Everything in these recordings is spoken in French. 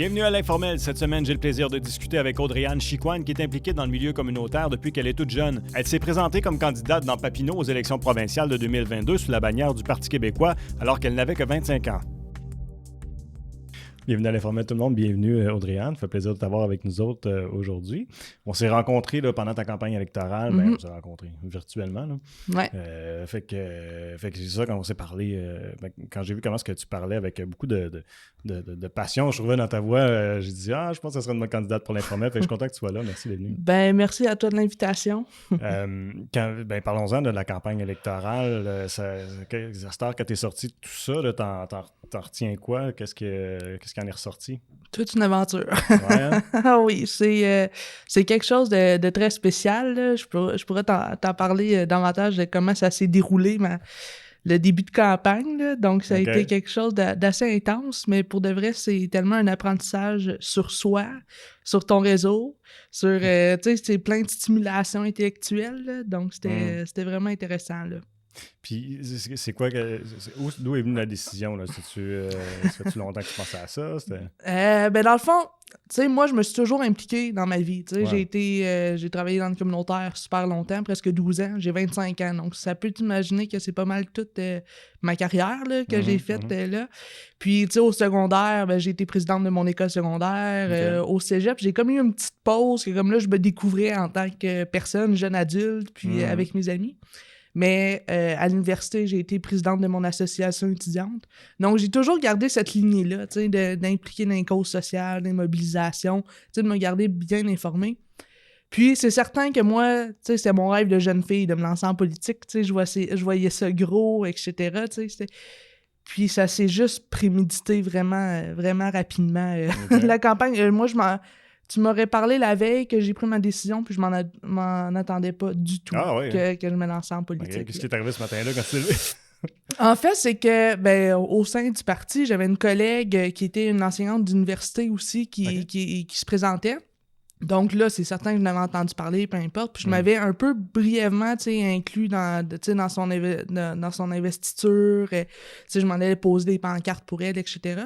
Bienvenue à l'Informel. Cette semaine, j'ai le plaisir de discuter avec Audrey-Anne Chicoine, qui est impliquée dans le milieu communautaire depuis qu'elle est toute jeune. Elle s'est présentée comme candidate dans Papineau aux élections provinciales de 2022 sous la bannière du Parti québécois, alors qu'elle n'avait que 25 ans. Bienvenue à l'Informel tout le monde, bienvenue Audrey-Anne, ça fait plaisir de t'avoir avec nous autres aujourd'hui. On s'est rencontrés là, pendant ta campagne électorale, on s'est rencontrés virtuellement. Là. Ouais. Fait que c'est ça, quand on s'est parlé, quand j'ai vu comment est-ce que tu parlais avec beaucoup de passion, je trouvais dans ta voix, j'ai dit « Ah, je pense que ça serait une bonne candidate pour l'Informel », fait que je suis content que tu sois là, merci d'être venu. Ben, merci à toi de l'invitation. Parlons-en de la campagne électorale, à cette heure que tu es sorti de tout ça, là, t'en retiens quoi? Qu'est-ce qui en est ressorti? Toute une aventure. Ouais, hein? Ah oui, c'est quelque chose de très spécial. Là. Je pourrais t'en parler davantage de comment ça s'est déroulé, le début de campagne. Là. Donc, ça a été quelque chose d'assez intense, mais pour de vrai, c'est tellement un apprentissage sur soi, sur ton réseau, sur, tu sais, c'est plein de stimulation intellectuelle. Là. Donc, c'était vraiment intéressant, là. Puis, c'est quoi d'où est venue la décision? Là? Ça fait-tu longtemps que tu pensais à ça? Ben dans le fond, tu sais, moi, je me suis toujours impliquée dans ma vie. Tu sais, ouais. j'ai travaillé dans le communautaire super longtemps, presque 12 ans. J'ai 25 ans. Donc, ça peut t'imaginer que c'est pas mal toute ma carrière là, que j'ai faite là. Puis, tu sais, au secondaire, ben, j'ai été présidente de mon école secondaire. Au cégep, j'ai comme eu une petite pause que comme là, je me découvrais en tant que personne, jeune adulte, puis avec mes amis. Mais à l'université, j'ai été présidente de mon association étudiante. Donc, j'ai toujours gardé cette lignée-là, tu sais, d'impliquer dans les causes sociales, des mobilisations, tu sais, de me garder bien informée. Puis, c'est certain que moi, tu sais, c'était mon rêve de jeune fille de me lancer en politique, tu sais, je voyais ça gros, etc., tu sais, puis, ça s'est juste prémédité vraiment, vraiment rapidement. La campagne, moi, tu m'aurais parlé la veille que j'ai pris ma décision, puis je m'en attendais pas du tout que je me lançais en politique. Okay. Qu'est-ce qui est arrivé ce matin-là quand tu t'es levé? En fait, c'est que au sein du parti, j'avais une collègue qui était une enseignante d'université aussi qui se présentait. Donc là, c'est certain que je n'avais entendu parler, peu importe. Puis je m'avais un peu brièvement, tu sais, inclus dans son investiture. Tu sais, je m'en allais poser des pancartes pour elle, etc.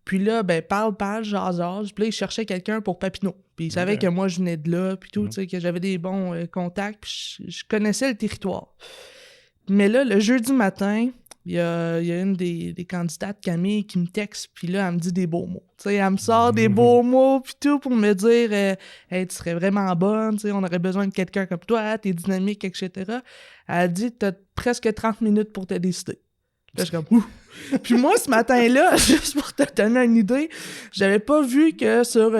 Puis là, parle, jase. Puis là, il cherchait quelqu'un pour Papineau. Puis il savait que moi, je venais de là, puis tout, tu sais, que j'avais des bons contacts. Puis je connaissais le territoire. Mais là, le jeudi matin, il y a une des candidates, Camille, qui me texte, puis là, elle me dit des beaux mots. Tu sais, elle me sort des beaux mots, puis tout, pour me dire « Hey, tu serais vraiment bonne, tu sais, on aurait besoin de quelqu'un comme toi, t'es dynamique, etc. » Elle dit « T'as presque 30 minutes pour te décider. » Là, je suis comme « Ouh! » Puis moi, ce matin-là, juste pour te donner une idée, j'avais pas vu que sur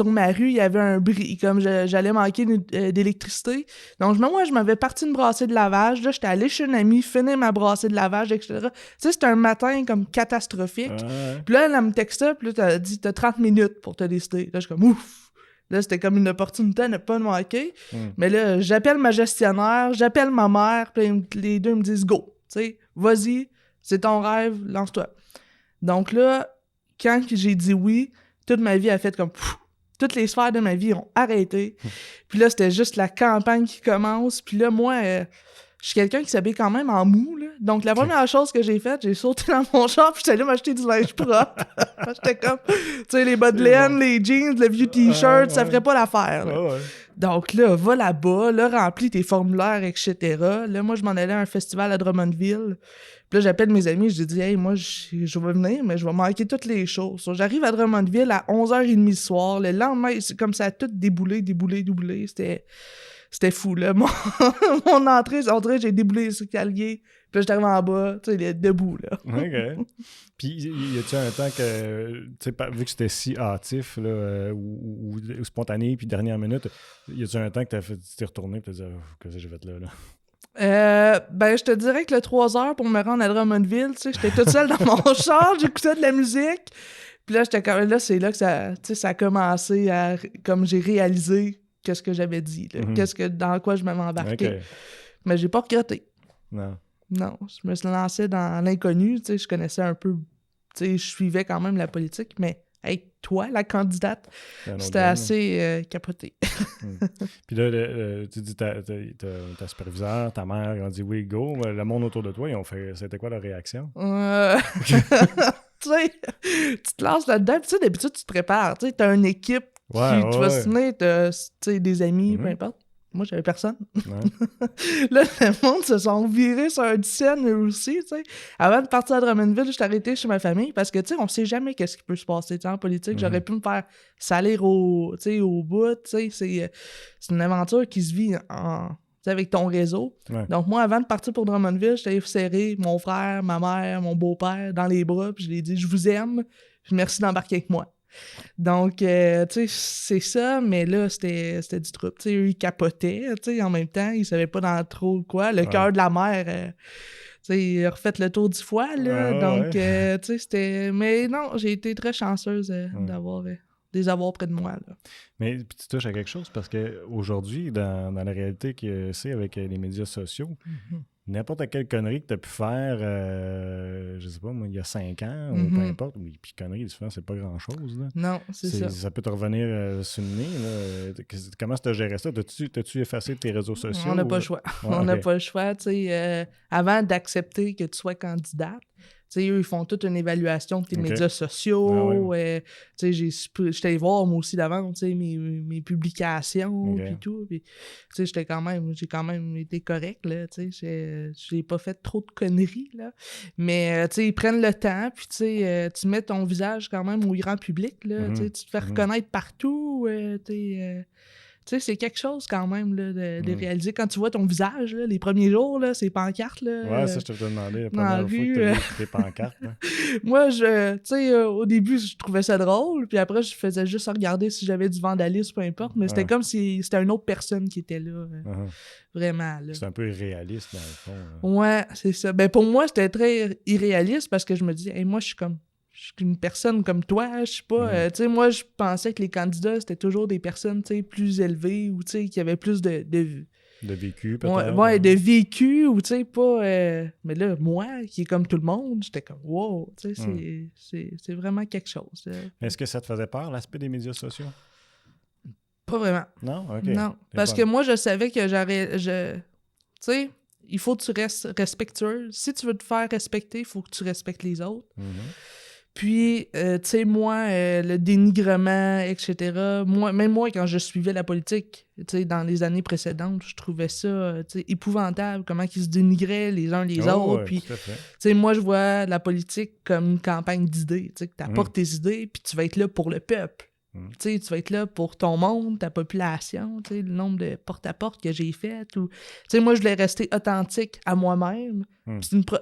ma rue, il y avait un bris, comme j'allais manquer d'électricité. Donc, moi, je m'avais parti une brassée de lavage. Là, j'étais allée chez une amie, finir ma brassée de lavage, etc. Tu sais, c'était un matin comme catastrophique. Puis là, elle me textait, puis là, elle dit « T'as 30 minutes pour te décider. » Là, je suis comme « Ouf! » Là, c'était comme une opportunité à ne pas manquer. Mais là, j'appelle ma gestionnaire, j'appelle ma mère, puis les deux me disent « Go! » Tu sais, vas-y, c'est ton rêve, lance-toi. Donc là, quand j'ai dit oui, toute ma vie a fait comme... toutes les sphères de ma vie ont arrêté. Puis là, c'était juste la campagne qui commence. Puis là, moi, je suis quelqu'un qui s'habille quand même en mou, là. Donc, la première chose que j'ai faite, j'ai sauté dans mon char, puis j'étais allée m'acheter du linge propre. J'étais comme, tu sais, les bas de laine, les jeans, le vieux t-shirt, ça ferait pas l'affaire, là. Donc là, va là-bas, là, remplis tes formulaires, etc. Là, moi, je m'en allais à un festival à Drummondville. Puis là, j'appelle mes amis, je dis « Hey, moi, je vais venir, mais je vais manquer toutes les choses. » J'arrive à Drummondville à 11h30 le soir. Le lendemain, c'est comme ça a tout déboulé. C'était fou, là. Mon entrée, on dirait que j'ai déboulé les escaliers. Puis là, j'étais arrivé en bas, tu sais, il est debout, là. OK. Puis, y a-tu un temps que, tu sais, vu que c'était si hâtif, là, ou spontané, puis dernière minute, y a-tu un temps que tu t'es retourné et t'as dit « Qu'est-ce que j'ai fait là? » Je te dirais que le 3 heures pour me rendre à Drummondville, tu sais, j'étais toute seule dans mon char, j'écoutais de la musique. Puis là, c'est là que ça a commencé à, comme j'ai réalisé qu'est-ce que j'avais dit, là, dans quoi je m'avais embarqué. Okay. Mais j'ai pas regretté. Non, je me suis lancée dans l'inconnu, tu sais, je connaissais un peu, tu sais, je suivais quand même la politique, mais hey, toi, la candidate, c'était assez capoté. Puis là, tu dis, ta superviseur, ta mère, ils ont dit oui, go. Le monde autour de toi, ils ont fait, c'était quoi leur réaction? tu sais, tu te lances là-dedans, puis tu sais, d'habitude, tu te prépares, tu sais, t'as une équipe tu vas signer, t'as, tu sais, des amis, peu importe. Moi, j'avais personne. Ouais. Là, le monde se sont virés sur un scène eux aussi, tu sais. Avant de partir à Drummondville, je suis arrêté chez ma famille parce que, tu sais, on sait jamais qu'est-ce qui peut se passer, tu sais, en politique. J'aurais pu me faire salir au bout, tu sais. C'est une aventure qui se vit avec ton réseau. Ouais. Donc, moi, avant de partir pour Drummondville, j'étais serré mon frère, ma mère, mon beau-père dans les bras, puis je lui ai dit « Je vous aime, puis merci d'embarquer avec moi ». Donc, tu sais, c'est ça, mais là, c'était du trouble. Tu sais, eux, ils capotaient, tu sais, en même temps, ils savaient pas dans trop quoi. Le cœur de la mère, tu sais, il a refait le tour 10 fois, là. Donc, tu sais, c'était... Mais non, j'ai été très chanceuse d'avoir... des avoirs près de moi, là. Mais tu touches à quelque chose parce qu'aujourd'hui, dans la réalité que c'est avec les médias sociaux, n'importe quelle connerie que tu as pu faire, je sais pas, moi, il y a 5 ans, ou peu importe, puis connerie, souvent, c'est pas grand-chose, là. Non, c'est ça. Ça peut te revenir sur le nez, là. Comment tu as géré ça? T'as-tu effacé tes réseaux sociaux? On n'a pas le choix. On n'a pas le choix, tu sais. Avant d'accepter que tu sois candidate, tu sais, eux, ils font toute une évaluation de tes médias sociaux. Tu sais, j'étais allé voir, moi aussi, d'avant, tu sais, mes publications, puis tout. Puis, tu sais, j'ai quand même été correct, là, tu sais. J'ai pas fait trop de conneries, là. Mais, tu sais, ils prennent le temps, puis, tu sais, tu mets ton visage quand même au grand public, là. Tu sais, tu te fais reconnaître partout, tu sais, c'est quelque chose quand même là, de réaliser. Quand tu vois ton visage, là, les premiers jours, là, ces pancartes. Là, ouais, ça, je te demandais la première fois que tu as vu tes pancartes. Là. Moi, tu sais, au début, je trouvais ça drôle, puis après, je faisais juste regarder si j'avais du vandalisme, peu importe, mais c'était comme si c'était une autre personne qui était là. Vraiment. Là. C'est un peu irréaliste, dans le fond. Là. Ouais, c'est ça. Ben, pour moi, c'était très irréaliste parce que je me dis, hey, moi, je suis une personne comme toi, je sais pas, tu sais, moi, je pensais que les candidats, c'était toujours des personnes, tu sais, plus élevées ou, tu sais, qui avaient plus de vécu, peut-être. Ouais, de vécu, ou, tu sais, pas... mais là, moi, qui est comme tout le monde, j'étais comme, wow, tu sais, c'est vraiment quelque chose. Est-ce que ça te faisait peur, l'aspect des médias sociaux? Pas vraiment. Non? OK. Non, parce que moi, je savais que tu sais, il faut que tu restes respectueux. Si tu veux te faire respecter, il faut que tu respectes les autres. Puis, tu sais, moi, le dénigrement, etc., même moi, quand je suivais la politique, tu sais, dans les années précédentes, je trouvais ça, tu sais, épouvantable, comment ils se dénigraient les uns les autres. Puis, tu sais, moi, je vois la politique comme une campagne d'idées, tu sais, que tu apportes tes idées, puis tu vas être là pour le peuple. Tu sais, tu vas être là pour ton monde, ta population, tu sais, le nombre de porte-à-porte que j'ai fait. Tu sais, moi, je voulais rester authentique à moi-même.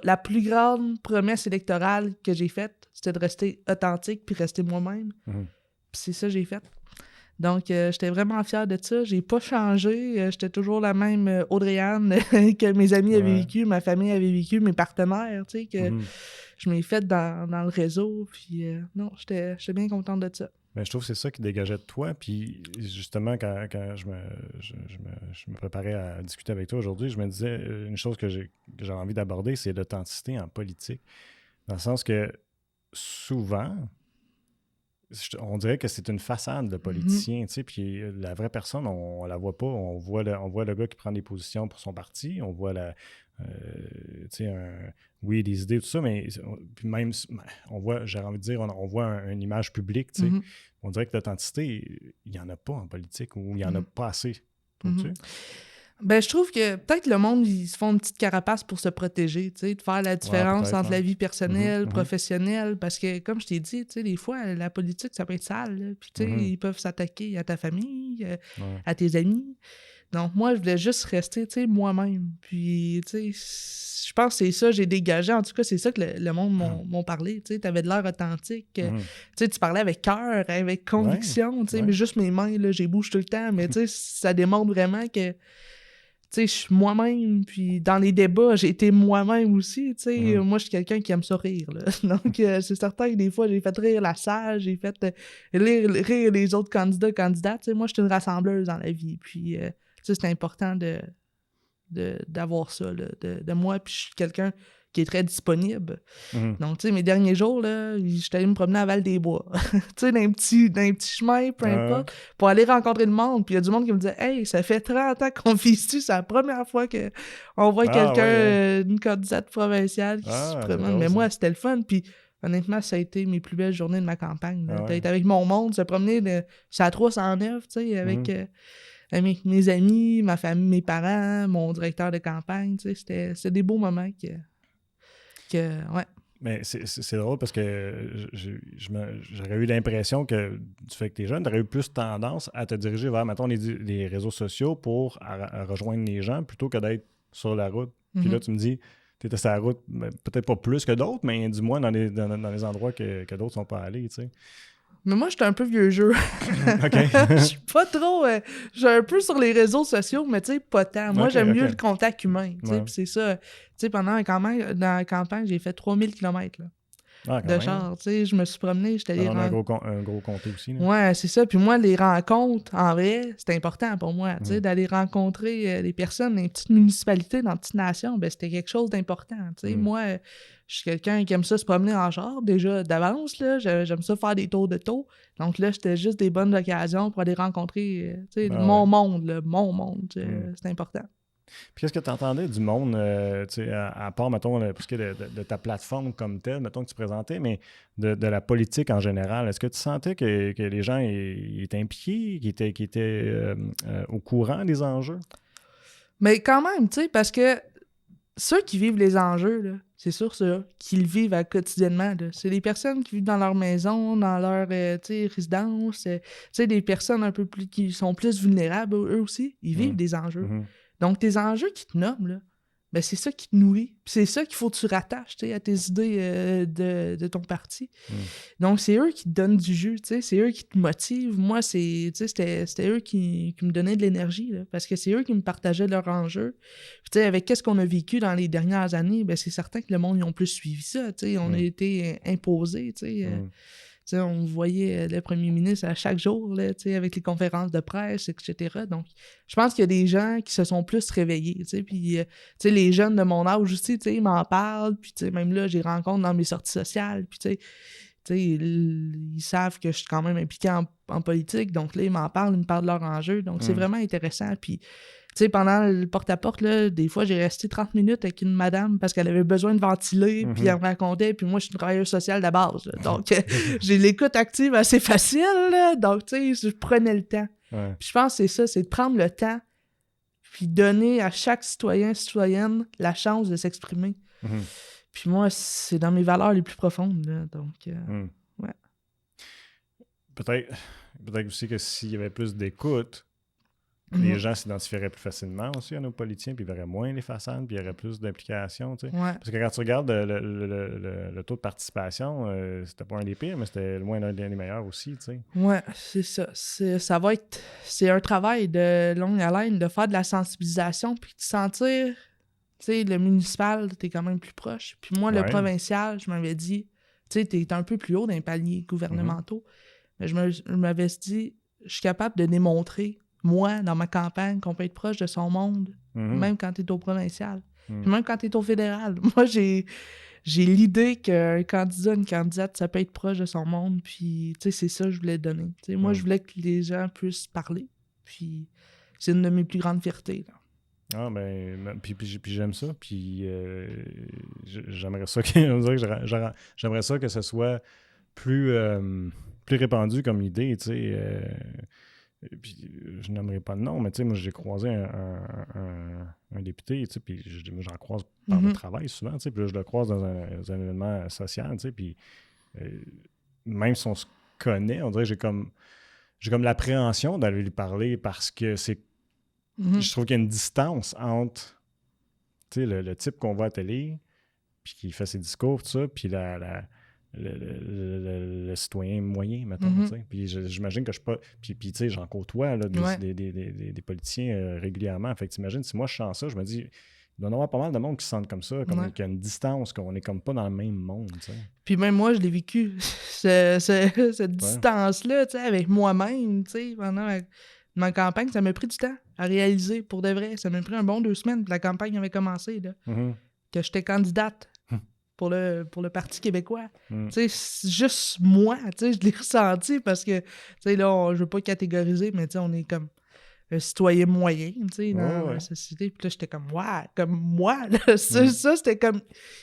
La plus grande promesse électorale que j'ai faite, c'était de rester authentique puis rester moi-même. Puis c'est ça que j'ai fait. Donc, j'étais vraiment fière de ça. J'ai pas changé. J'étais toujours la même Audrey-Anne que mes amis avaient vécu, ma famille avait vécu, mes partenaires, tu sais, que je m'ai fait dans le réseau. Puis non, j'étais bien contente de ça. Ben, je trouve que c'est ça qui dégageait de toi. Puis justement, quand je me préparais à discuter avec toi aujourd'hui, je me disais une chose que j'ai envie d'aborder, c'est l'authenticité en politique. Dans le sens que souvent, on dirait que c'est une façade de politicien, tu sais, puis la vraie personne, on la voit pas. On voit le gars qui prend des positions pour son parti, on voit tu sais, oui, des idées, tout ça, mais puis même, on voit, j'ai envie de dire, on voit une image publique, tu sais. On dirait que l'authenticité, il n'y en a pas en politique ou il n'y en a pas assez. Trouves-tu? Ben, je trouve que peut-être le monde, ils se font une petite carapace pour se protéger, tu sais, de faire la différence entre la vie personnelle, professionnelle, parce que, comme je t'ai dit, tu sais, des fois, la politique, ça peut être sale, là, puis tu sais, ils peuvent s'attaquer à ta famille, à tes amis. Donc, moi, je voulais juste rester, tu sais, moi-même. Puis, tu sais, je pense que c'est ça, j'ai dégagé. En tout cas, c'est ça que le monde m'ont parlé. Tu sais, t'avais de l'air authentique. Tu sais, tu parlais avec cœur, avec conviction, tu sais, mais juste mes mains, là, j'ai bouge tout le temps. Mais, tu sais, ça démontre vraiment que, tu sais, je suis moi-même. Puis, dans les débats, j'ai été moi-même aussi, tu sais. Moi, je suis quelqu'un qui aime ça rire, là. Donc, c'est certain que des fois, j'ai fait rire la salle, j'ai fait rire les autres candidates. Tu sais, moi, je suis une rassembleuse dans la vie. Puis, tu sais, c'est important d'avoir ça, là, de moi, puis je suis quelqu'un qui est très disponible. Donc, tu sais, mes derniers jours, là, j'étais allé me promener à Val-des-Bois, tu sais, dans un petit chemin, peu importe, pour aller rencontrer le monde, puis il y a du monde qui me disait « Hey, ça fait 30 ans qu'on vit ici, c'est la première fois qu'on voit quelqu'un, une candidate provinciale qui se promène. » Mais moi, c'était le fun, puis honnêtement, ça a été mes plus belles journées de ma campagne. Ah ouais. D'être avec mon monde, se promener sur la 309, tu sais, avec mes amis, ma famille, mes parents, mon directeur de campagne, tu sais, c'était des beaux moments ouais. Mais c'est drôle parce que j'aurais eu l'impression que du fait que tu es jeune, tu aurais eu plus tendance à te diriger vers, mettons, les réseaux sociaux pour à rejoindre les gens plutôt que d'être sur la route. Puis là, tu me dis, tu étais sur la route, peut-être pas plus que d'autres, mais du moins dans les endroits que d'autres sont pas allés, tu sais. Mais moi, j'étais un peu vieux jeu. OK. Je suis pas trop... je suis un peu sur les réseaux sociaux, mais tu sais, pas tant. Moi, j'aime mieux le contact humain, tu sais, puis c'est ça. Tu sais, pendant dans la campagne, j'ai fait 3000 km, là. De char, tu sais, je me suis promené, j'étais allé... un gros comté aussi, là. Ouais, c'est ça. Puis moi, les rencontres, en vrai, c'était important pour moi, tu sais, d'aller rencontrer les personnes dans les petites municipalités, dans les petites nations, ben c'était quelque chose d'important, tu sais. Moi, je suis quelqu'un qui aime ça se promener en char, déjà d'avance, là, j'aime ça faire des tours de taux. Donc là, c'était juste des bonnes occasions pour aller rencontrer, tu sais, mon monde, c'est important. Puis qu'est-ce que tu entendais du monde, à part, mettons, pour ce qui est de ta plateforme comme telle, mettons que tu présentais, mais de la politique en général, est-ce que tu sentais que les gens étaient impliqués, qu'ils étaient au courant des enjeux? Mais quand même, tu sais, parce que ceux qui vivent les enjeux, là, c'est sûr ça, qu'ils vivent quotidiennement. Là. C'est des personnes qui vivent dans leur maison, dans leur résidence, des personnes un peu plus qui sont plus vulnérables, eux aussi, ils vivent des enjeux. Donc, tes enjeux qui te nomment, là, ben c'est ça qui te nourrit. Puis c'est ça qu'il faut que tu rattaches à tes idées de ton parti. Donc, c'est eux qui te donnent du jus, c'est eux qui te motivent. Moi, c'était eux qui me donnaient de l'énergie, là, parce que c'est eux qui me partageaient leurs enjeux. Puis, avec qu'est-ce qu'on a vécu dans les dernières années, ben c'est certain que le monde, ils ont plus suivi ça. On a été imposés, on voyait le premier ministre à chaque jour, là, avec les conférences de presse, etc. Donc, je pense qu'il y a des gens qui se sont plus réveillés. Puis, les jeunes de mon âge aussi, ils m'en parlent. Puis, même là, j'ai rencontre dans mes sorties sociales. Puis, ils savent que je suis quand même impliqué en politique. Donc, là, ils m'en parlent, ils me parlent de leurs enjeux. Donc, c'est vraiment intéressant. Puis, pendant le porte-à-porte, là, des fois, j'ai resté 30 minutes avec une madame parce qu'elle avait besoin de ventiler, puis elle me racontait, puis moi, je suis une travailleuse sociale de base. Là. Donc, j'ai l'écoute active assez facile, là. Donc, je prenais le temps. Ouais. Puis je pense que c'est ça, c'est de prendre le temps, puis donner à chaque citoyenne la chance de s'exprimer. Puis moi, c'est dans mes valeurs les plus profondes, là. Donc, ouais. Peut-être aussi que s'il y avait plus d'écoute, les gens s'identifieraient plus facilement aussi à nos politiciens, puis ils verraient moins les façades, puis il y aurait plus d'implication, tu sais. Ouais. Parce que quand tu regardes le taux de participation, c'était pas un des pires, mais c'était loin d'un des meilleurs aussi, tu sais. Ouais, c'est ça. C'est un travail de longue haleine de faire de la sensibilisation, puis de sentir, tu sais, le municipal, t'es quand même plus proche. Puis moi, le provincial, je m'avais dit, tu sais, t'es un peu plus haut dans les paliers gouvernementaux, mais je m'avais dit, je suis capable de démontrer moi, dans ma campagne, qu'on peut être proche de son monde, même quand t'es au provincial, puis même quand t'es au fédéral. Moi, j'ai l'idée qu'un candidat, une candidate, ça peut être proche de son monde, puis, tu sais, c'est ça que je voulais donner. Tu sais, moi, je voulais que les gens puissent parler, puis c'est une de mes plus grandes fiertés, là. Ah, puis j'aime ça, puis j'aimerais ça j'aimerais ça que ce soit plus répandu comme idée, tu sais. Puis je nommerai pas de nom, mais tu sais, moi j'ai croisé un député, tu sais, puis j'en croise par le travail souvent, tu sais, puis là, je le croise dans un événement social, tu sais, puis même si on se connaît, on dirait que j'ai comme l'appréhension d'aller lui parler parce que je trouve qu'il y a une distance entre, tu sais, le type qu'on voit à la télé, puis qui fait ses discours, tout ça, puis le citoyen moyen, mettons, tu sais. Puis j'imagine que je suis pas... Puis tu sais, j'en côtoie là, des politiciens régulièrement. Fait que t'imagines, si moi je sens ça, je me dis, il doit y en avoir pas mal de monde qui se sentent comme ça, qu'il y a une distance, qu'on est comme pas dans le même monde, tu sais. Puis même moi, je l'ai vécu, cette distance-là, tu sais, avec moi-même, tu sais, pendant ma campagne, ça m'a pris du temps à réaliser, pour de vrai. Ça m'a pris un bon 2 semaines, puis la campagne avait commencé, là, que j'étais candidate pour le Parti québécois. Tu sais, juste moi, tu sais, je l'ai ressenti parce que, tu sais, là, je veux pas catégoriser, mais tu sais, on est comme un citoyen moyen, tu sais, dans la société. Puis là, j'étais comme, ouais, comme moi, là. Ça, c'était comme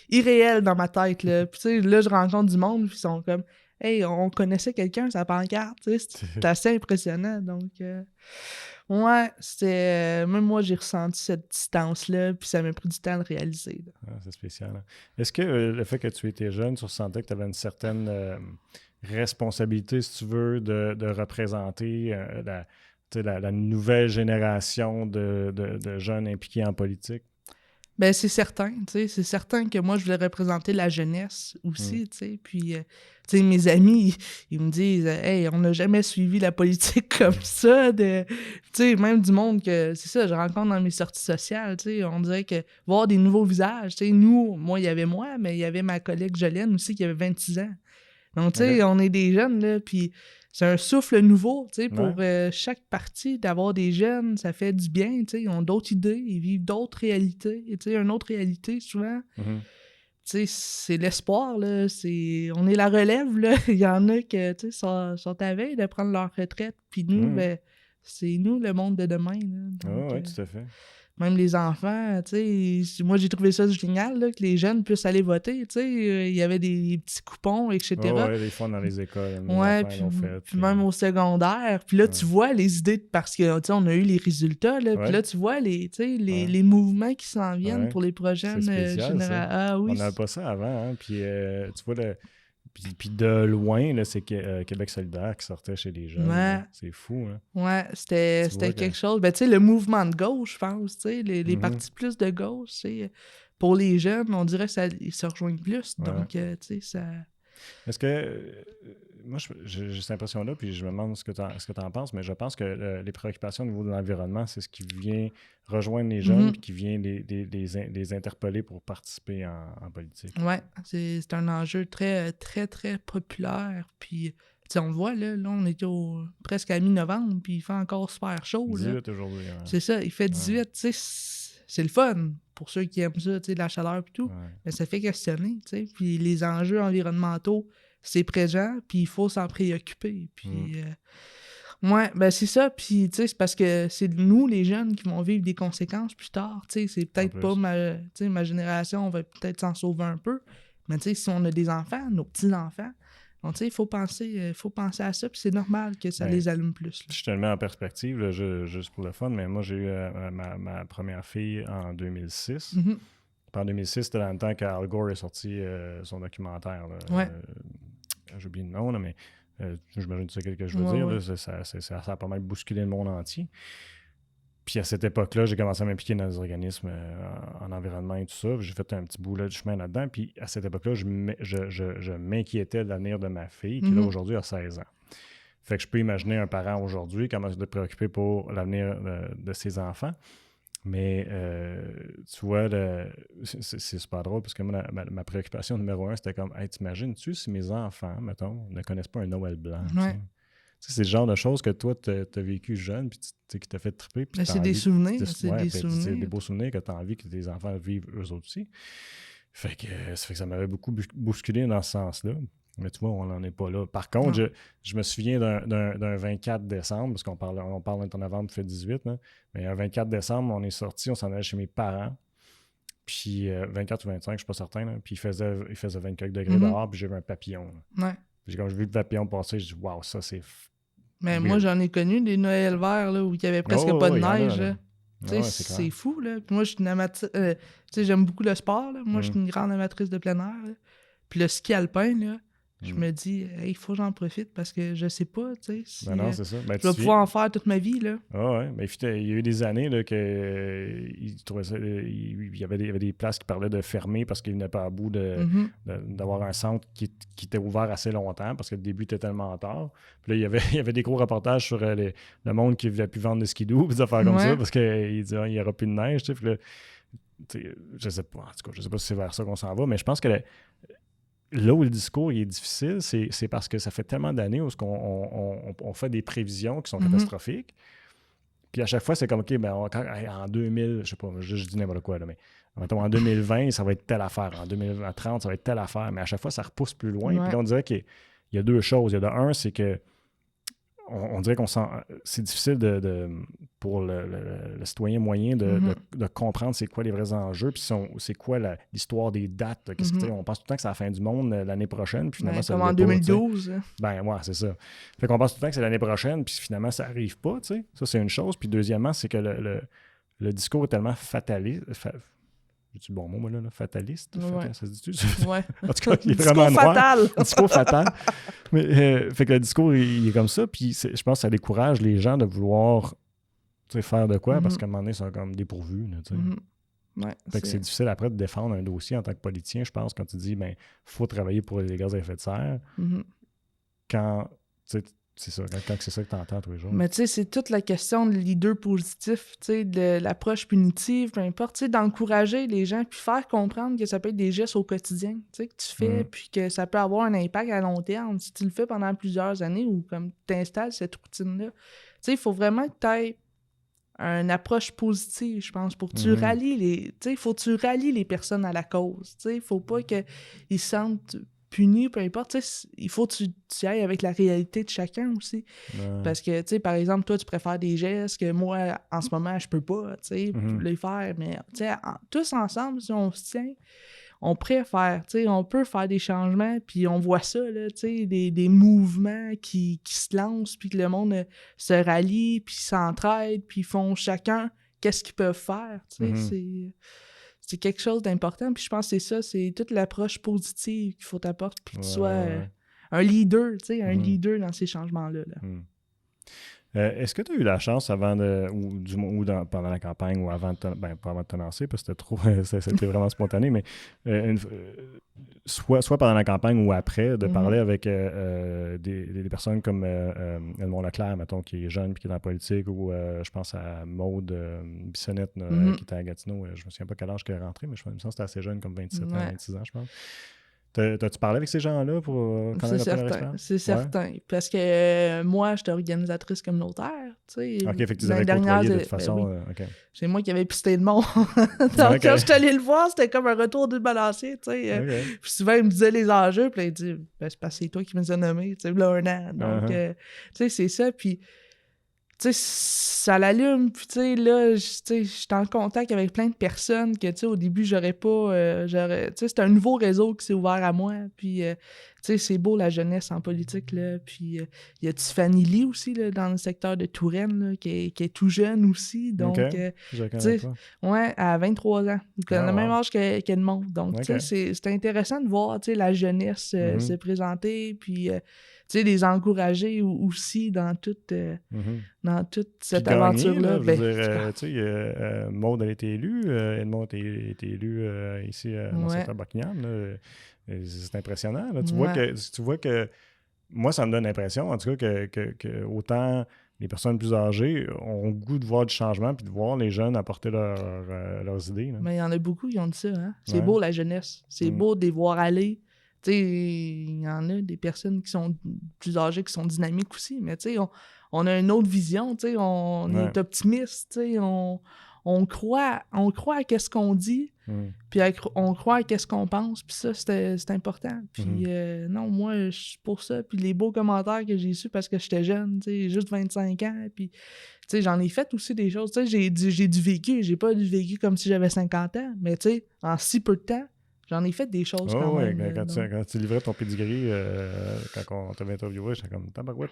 irréel dans ma tête, là. Puis tu sais, là, je rencontre du monde, puis ils sont comme, hey, on connaissait quelqu'un, sa pancarte, tu sais. C'était assez impressionnant, donc... Ouais, c'était... même moi, j'ai ressenti cette distance-là, puis ça m'a pris du temps de réaliser. C'est spécial. Hein? Est-ce que le fait que tu étais jeune, tu ressentais que tu avais une certaine responsabilité, si tu veux, de représenter la nouvelle génération de jeunes impliqués en politique? Ben c'est certain, tu sais, c'est certain que moi, je voulais représenter la jeunesse aussi, tu sais, puis, tu sais, mes amis, ils me disent « Hey, on n'a jamais suivi la politique comme ça, tu sais, même du monde que, c'est ça, je rencontre dans mes sorties sociales, tu sais, on dirait que voir des nouveaux visages, tu sais, moi, il y avait moi, mais il y avait ma collègue Jolene aussi qui avait 26 ans. Donc, tu sais, on est des jeunes, là, puis c'est un souffle nouveau, tu sais, pour chaque parti, d'avoir des jeunes, ça fait du bien, tu sais, ils ont d'autres idées, ils vivent d'autres réalités, tu sais, une autre réalité, souvent. Tu sais, c'est l'espoir, là, on est la relève, là, il y en a qui, tu sais, sont à veille de prendre leur retraite, puis nous, ben, c'est nous, le monde de demain, là. Donc, oui, tout à fait. Même les enfants, tu sais, moi j'ai trouvé ça génial, là, que les jeunes puissent aller voter, tu sais, il y avait des petits coupons, etc. Oui, ils font dans les écoles, puis même au secondaire, puis là tu vois les idées, parce que, tu sais, on a eu les résultats, là, puis là tu vois les mouvements qui s'en viennent pour les prochaines générations. Ah oui. On n'avait pas ça avant, hein, puis tu vois, puis de loin, là, c'est Québec solidaire qui sortait chez les jeunes. Ouais. C'est fou, hein? Ouais, c'était quelque chose. Ben, tu sais, le mouvement de gauche, je pense, tu sais, les partis plus de gauche, tu sais, pour les jeunes, on dirait qu'ils se rejoignent plus. Donc, tu sais, ça... Est-ce que... moi, j'ai cette impression-là, puis je me demande ce que tu en penses, mais je pense que les préoccupations au niveau de l'environnement, c'est ce qui vient rejoindre les jeunes, puis qui vient les interpeller pour participer en politique. Oui, c'est un enjeu très, très, très populaire. Puis, tu sais, on le voit, là on est presque à mi-novembre, puis il fait encore super chaud. 18 aujourd'hui. Ouais. C'est ça, il fait 18, tu sais, c'est le fun pour ceux qui aiment ça, tu sais, la chaleur et tout. Mais ça fait questionner, tu sais. Puis les enjeux environnementaux, c'est présent, puis il faut s'en préoccuper. Puis, ouais, ben c'est ça. Puis, tu sais, c'est parce que c'est nous, les jeunes, qui vont vivre des conséquences plus tard. Tu sais, c'est peut-être pas ma génération, on va peut-être s'en sauver un peu. Mais, tu sais, si on a des enfants, nos petits-enfants, donc, tu sais, il faut penser à ça, puis c'est normal que ça les allume plus. Là. Je te le mets en perspective, là, juste pour le fun, mais moi, j'ai eu ma première fille en 2006. Puis en 2006, c'était dans le temps qu'Al Gore est sorti son documentaire. Là, j'ai oublié le nom, là, mais j'imagine que tu sais ce que je veux dire. Là, ça a pas mal bousculé le monde entier. Puis à cette époque-là, j'ai commencé à m'impliquer dans des organismes en environnement et tout ça. J'ai fait un petit bout de chemin là-dedans. Puis à cette époque-là, je m'inquiétais de l'avenir de ma fille, qui là aujourd'hui a 16 ans. Fait que je peux imaginer un parent aujourd'hui comment se préoccuper pour l'avenir de ses enfants. Mais tu vois, c'est super drôle parce que moi, ma préoccupation numéro 1, c'était comme hey, t'imagines-tu si mes enfants, mettons, ne connaissent pas un Noël blanc? C'est le genre de choses que toi, tu as vécu jeune puis qui t'a fait triper. C'est des souvenirs. C'est des beaux souvenirs que tu as envie que tes enfants vivent eux autres aussi. Fait que ça m'avait beaucoup bousculé dans ce sens-là. Mais tu vois, on n'en est pas là. Par contre, je me souviens d'un 24 décembre, parce qu'on parle en novembre, il fait 18, là, mais un 24 décembre, on est sorti, on s'en allait chez mes parents. Puis 24 ou 25, je ne suis pas certain. Là, puis il faisait 24 degrés dehors, puis j'ai vu un papillon. Quand j'ai vu le papillon passer, je dis waouh, ça c'est. Mais moi, j'en ai connu des Noëls verts là, où il n'y avait presque pas de neige. C'est fou. Là. Puis moi, je suis une amatrice. J'aime beaucoup le sport. Là. Moi, je suis une grande amatrice de plein air. Là. Puis le ski alpin, là. Je me dis, il faut que j'en profite parce que je sais pas, tu sais, si c'est ça. Ben, je vais pouvoir en faire toute ma vie, là. Ah ouais, mais il y a eu des années là, il y avait des places qui parlaient de fermer parce qu'ils venaient pas à bout d'avoir un centre qui était ouvert assez longtemps parce que le début était tellement tard. Puis là, il y avait des gros reportages sur le monde qui ne voulait plus vendre de skidoo, des affaires comme ça parce qu'il disait, il n'y aura plus de neige, tu sais. Puis là, je sais pas, en tout cas, je sais pas si c'est vers ça qu'on s'en va, mais je pense que là où le discours il est difficile, c'est parce que ça fait tellement d'années où on fait des prévisions qui sont catastrophiques. Puis à chaque fois, c'est comme, OK, ben en 2000, je sais pas, je dis n'importe quoi, là, mais mettons, en 2020, ça va être telle affaire. En 2030, ça va être telle affaire. Mais à chaque fois, ça repousse plus loin. Puis là, on dirait qu'il y a deux choses. Il y a de un, c'est que on dirait c'est difficile pour le citoyen moyen de comprendre c'est quoi les vrais enjeux, puis c'est quoi l'histoire des dates. On pense tout le temps que c'est la fin du monde l'année prochaine, puis finalement, ça comme en 2012. Ben, ouais, c'est ça. Fait qu'on pense tout le temps que c'est l'année prochaine, puis finalement, ça arrive pas, tu sais. Ça, c'est une chose. Puis deuxièmement, c'est que le discours est tellement fataliste. J'ai-tu le bon mot, moi, là? Fataliste? Ouais. Ça se dit-tu? Ouais. En tout cas, il est vraiment noir. Fatal. Un discours fatal. Mais, fait que le discours, il est comme ça. Puis je pense que ça décourage les gens de vouloir faire de quoi, parce qu'à un moment donné, ils sont comme dépourvus. Là, ouais, fait que c'est difficile après de défendre un dossier en tant que politicien, je pense, quand tu dis, ben, faut travailler pour les gaz à effet de serre. Quand, c'est ça, quand c'est ça que tu entends tous les jours. Mais tu sais, c'est toute la question de leader positif, tu sais, de l'approche punitive, peu importe, tu sais, d'encourager les gens, puis faire comprendre que ça peut être des gestes au quotidien, tu sais, que tu fais, puis que ça peut avoir un impact à long terme si tu le fais pendant plusieurs années ou comme tu installes cette routine-là. Tu sais, il faut vraiment que tu aies une approche positive, je pense, pour que tu rallies les personnes à la cause, tu sais, il faut pas qu'ils se sentent punis, peu importe, tu sais, il faut que tu ailles avec la réalité de chacun aussi. Ouais. Parce que, tu sais, par exemple, toi, tu préfères des gestes que moi, en ce moment, je peux pas, tu sais, les faire, mais, tu sais, tous ensemble, si on se tient, on préfère, tu sais, on peut faire des changements, puis on voit ça, là, tu sais, des mouvements qui se lancent, puis que le monde se rallie, puis s'entraide, puis font chacun qu'est-ce qu'ils peuvent faire, tu sais, c'est quelque chose d'important, puis je pense que c'est ça, c'est toute l'approche positive qu'il faut t'apporter, puis que tu sois un leader, tu sais, un leader dans ces changements-là. Est-ce que tu as eu la chance avant pendant la campagne ou avant pas avant de te lancer, parce que c'était vraiment spontané, mais soit pendant la campagne ou après, de parler avec des personnes comme Edmond Leclerc, mettons, qui est jeune et qui est dans la politique, ou je pense à Maude Bissonnette, qui était à Gatineau. Je me souviens pas quel âge qu'elle est rentrée, mais je me sens que c'était assez jeune, comme 27 ans, 26 ans, je pense. T'as-tu parlé avec ces gens-là pour connaître leur expérience? C'est certain. Parce que moi, j'étais organisatrice communautaire. Tu sais, OK, fait que tu les avais côtoyés de toute façon. Okay. C'est moi qui avais pisté le monde. Donc, quand je suis allée le voir, c'était comme un retour du balancier. Tu sais. Puis souvent, il me disait les enjeux. Puis là, il dit c'est parce que c'est toi qui me les as nommés. Tu sais, là, un an. Donc, tu sais, c'est ça. Puis, tu sais, ça l'allume, puis tu sais, là, j'étais en contact avec plein de personnes que, tu sais, au début, j'aurais pas... tu sais, c'est un nouveau réseau qui s'est ouvert à moi, puis, tu sais, c'est beau, la jeunesse en politique, là, puis il y a Tiffany Lee aussi, là, dans le secteur de Touraine, là, qui est tout jeune aussi, donc, je la connais pas. Ouais, à 23 ans, elle a le même âge que le monde, donc, tu sais, c'est intéressant de voir, tu sais, la jeunesse se présenter, puis... tu sais, les encourager aussi dans toute cette aventure-là. Maude a été élue, Edmond a été élu ici dans le secteur Buckingham. C'est impressionnant. Là. Tu vois que moi, ça me donne l'impression, en tout cas, que autant les personnes plus âgées ont le goût de voir du changement puis de voir les jeunes apporter leurs idées. Là. Mais il y en a beaucoup qui ont dit ça. Hein? C'est beau, la jeunesse. C'est beau de les voir aller. Tu sais, il y en a des personnes qui sont plus âgées, qui sont dynamiques aussi, mais tu sais, on a une autre vision, tu sais, on est optimiste, tu sais, on croit à qu'est-ce qu'on dit, puis on croit à qu'est-ce qu'on pense, puis ça, c'est important. Puis non, moi, je suis pour ça, puis les beaux commentaires que j'ai eus parce que j'étais jeune, tu sais, juste 25 ans, puis tu sais, j'en ai fait aussi des choses, tu sais, j'ai du vécu, j'ai pas du vécu comme si j'avais 50 ans, mais tu sais, en si peu de temps, j'en ai fait des choses quand même. Quand tu livrais ton pedigree, quand on t'avait interviewé, j'étais comme tabarouette.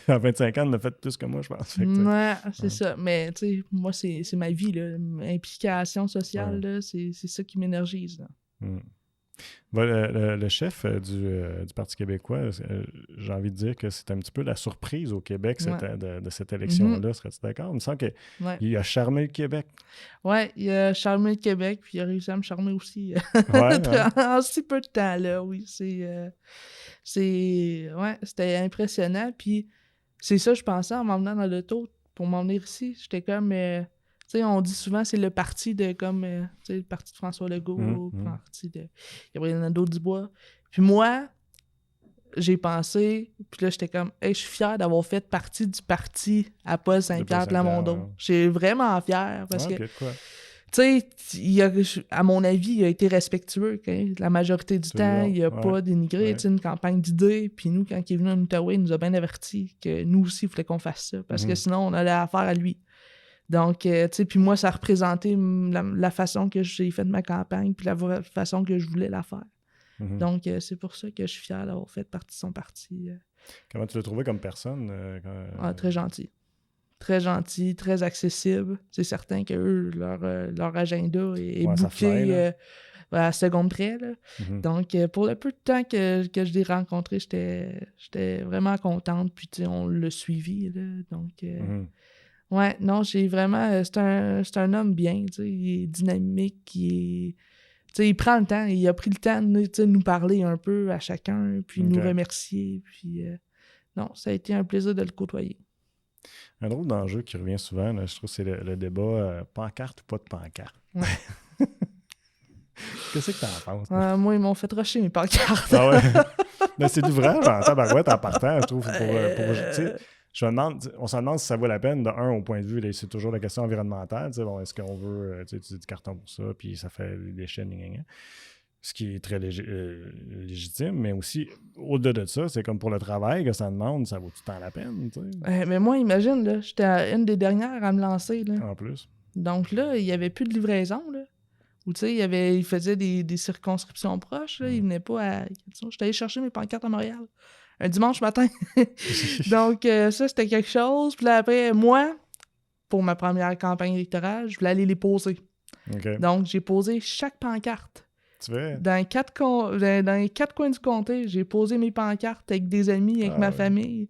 À 25 ans, on a fait plus que moi, je pense. C'est ça. Mais tu sais, moi, c'est ma vie. Là. Implication sociale, là, c'est ça qui m'énergise. Le chef du Parti québécois, j'ai envie de dire que c'est un petit peu la surprise au Québec de cette élection-là. Serais-tu d'accord? Il me semble qu'il a charmé le Québec. Oui, il a charmé le Québec, puis il a réussi à me charmer aussi. En si peu de temps, là, oui. C'était impressionnant. Puis c'est ça, je pensais en m'emmenant dans l'auto pour m'en venir ici. J'étais comme... tu sais, on dit souvent c'est le parti de comme tu sais, le parti de François Legault, le parti de Gabriel Nadeau-Dubois. Puis moi, j'ai pensé, puis là j'étais comme hey, je suis fier d'avoir fait partie du parti à Paul Saint-Pierre Plamondon. Je suis vraiment fier parce que tu tu sais, à mon avis, il a été respectueux. La majorité du temps, il n'a pas dénigré une campagne d'idées. Puis nous, quand il est venu en Outaouais, il nous a bien avertis que nous aussi, il fallait qu'on fasse ça. Parce que sinon, on allait affaire à lui. Donc, tu sais, puis moi, ça a représenté la façon que j'ai fait ma campagne puis la façon que je voulais la faire. Donc, c'est pour ça que je suis fière d'avoir fait partie de son parti. Comment tu l'as trouvé comme personne? Très gentil. Très gentil, très accessible. C'est certain que eux, leur agenda est booké à seconde près. Là. Donc, pour le peu de temps que je l'ai rencontré, j'étais vraiment contente. Puis, tu sais, on l'a suivi. Là. Donc, ouais, non, j'ai vraiment... c'est un homme bien, tu sais. Il est dynamique, tu sais, il prend le temps. Il a pris le temps de nous parler un peu à chacun, puis nous remercier. Puis, non, ça a été un plaisir de le côtoyer. Un drôle d'enjeu qui revient souvent, là, je trouve, c'est le débat pancarte ou pas de pancarte. Ouais. Qu'est-ce que t'en penses? Moi, ils m'ont fait rusher mes pancartes. Ah ouais? Mais c'est du vrai, en tabarouette, en partant, je trouve. On se demande si ça vaut la peine, de un, au point de vue, là, c'est toujours la question environnementale. Bon, est-ce qu'on veut utiliser du carton pour ça, puis ça fait des déchets, ce qui est très légitime, mais aussi, au-delà de ça, c'est comme pour le travail que ça demande, ça vaut tout le temps la peine, tu sais. Mais moi, imagine, là, j'étais une des dernières à me lancer, là. En plus. Donc là, il n'y avait plus de livraison, là. Ou tu sais, il faisait des circonscriptions proches, là. Il venait pas à... J'étais allé chercher mes pancartes à Montréal un dimanche matin. Donc ça, c'était quelque chose. Puis là, après, moi, pour ma première campagne électorale, je voulais aller les poser. Okay. Donc, j'ai posé chaque pancarte. Tu veux? Dans les 4 coins du comté, j'ai posé mes pancartes avec des amis, avec ma famille.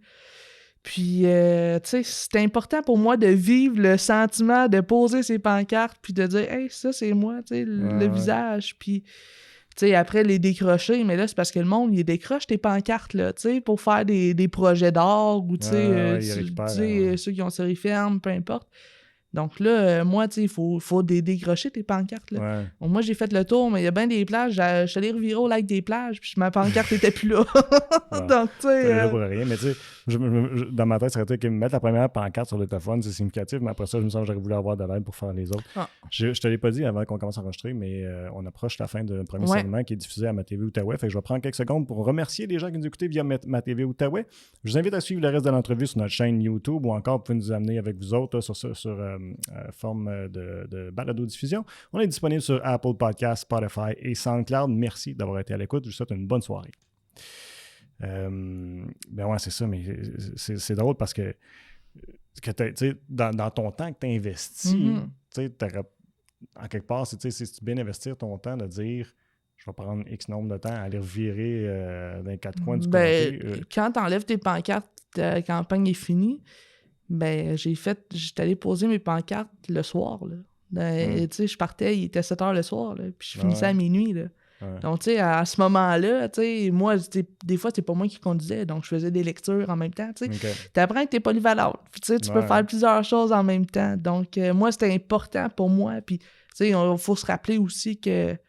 Puis, tu sais, c'était important pour moi de vivre le sentiment de poser ces pancartes puis de dire « Hey, ça, c'est moi, tu sais, le visage. » Puis, tu sais, après, les décrocher. Mais là, c'est parce que le monde, il décroche tes pancartes, là, tu sais, pour faire des projets d'or ou, tu sais, ceux qui ont série ferme, peu importe. Donc là, moi, tu sais, il faut décrocher tes pancartes. Là. Ouais. Bon, moi, j'ai fait le tour, mais il y a bien des plages. Je suis allé revirer au lac des plages, puis ma pancarte n'était plus là. Donc, tu sais... là pour rien, mais tu sais, dans ma tête, ça aurait été que mettre la première pancarte sur le téléphone, c'est significatif, mais après ça, je me sens que j'aurais voulu avoir de l'aide pour faire les autres. Je te l'ai pas dit avant qu'on commence à enregistrer, mais on approche la fin d'un premier segment qui est diffusé à Ma TV Outaouais. Fait que je vais prendre quelques secondes pour remercier les gens qui nous écoutent via Ma TV Outaouais. Je vous invite à suivre le reste de l'entrevue sur notre chaîne YouTube ou encore, vous pouvez nous amener avec vous autres sur forme de balado-diffusion. On est disponible sur Apple Podcasts, Spotify et SoundCloud. Merci d'avoir été à l'écoute. Je vous souhaite une bonne soirée. Ben ouais, c'est ça, mais c'est drôle parce que dans ton temps que tu as investi, en quelque part, c'est bien investir ton temps de dire je vais prendre X nombre de temps à aller revirer dans les 4 coins du comté. Quand tu enlèves tes pancartes, la campagne est finie. Ben, j'étais allé poser mes pancartes le soir, là. Tu sais, je partais, il était 7h le soir, là, puis je finissais à minuit, là. Donc, tu sais, à ce moment-là, tu sais, moi, des fois, c'est pas moi qui conduisais, donc je faisais des lectures en même temps, tu sais. T'apprends que t'es polyvalente, puis tu sais, tu peux faire plusieurs choses en même temps. Donc, moi, c'était important pour moi, puis, tu sais, il faut se rappeler aussi que, tu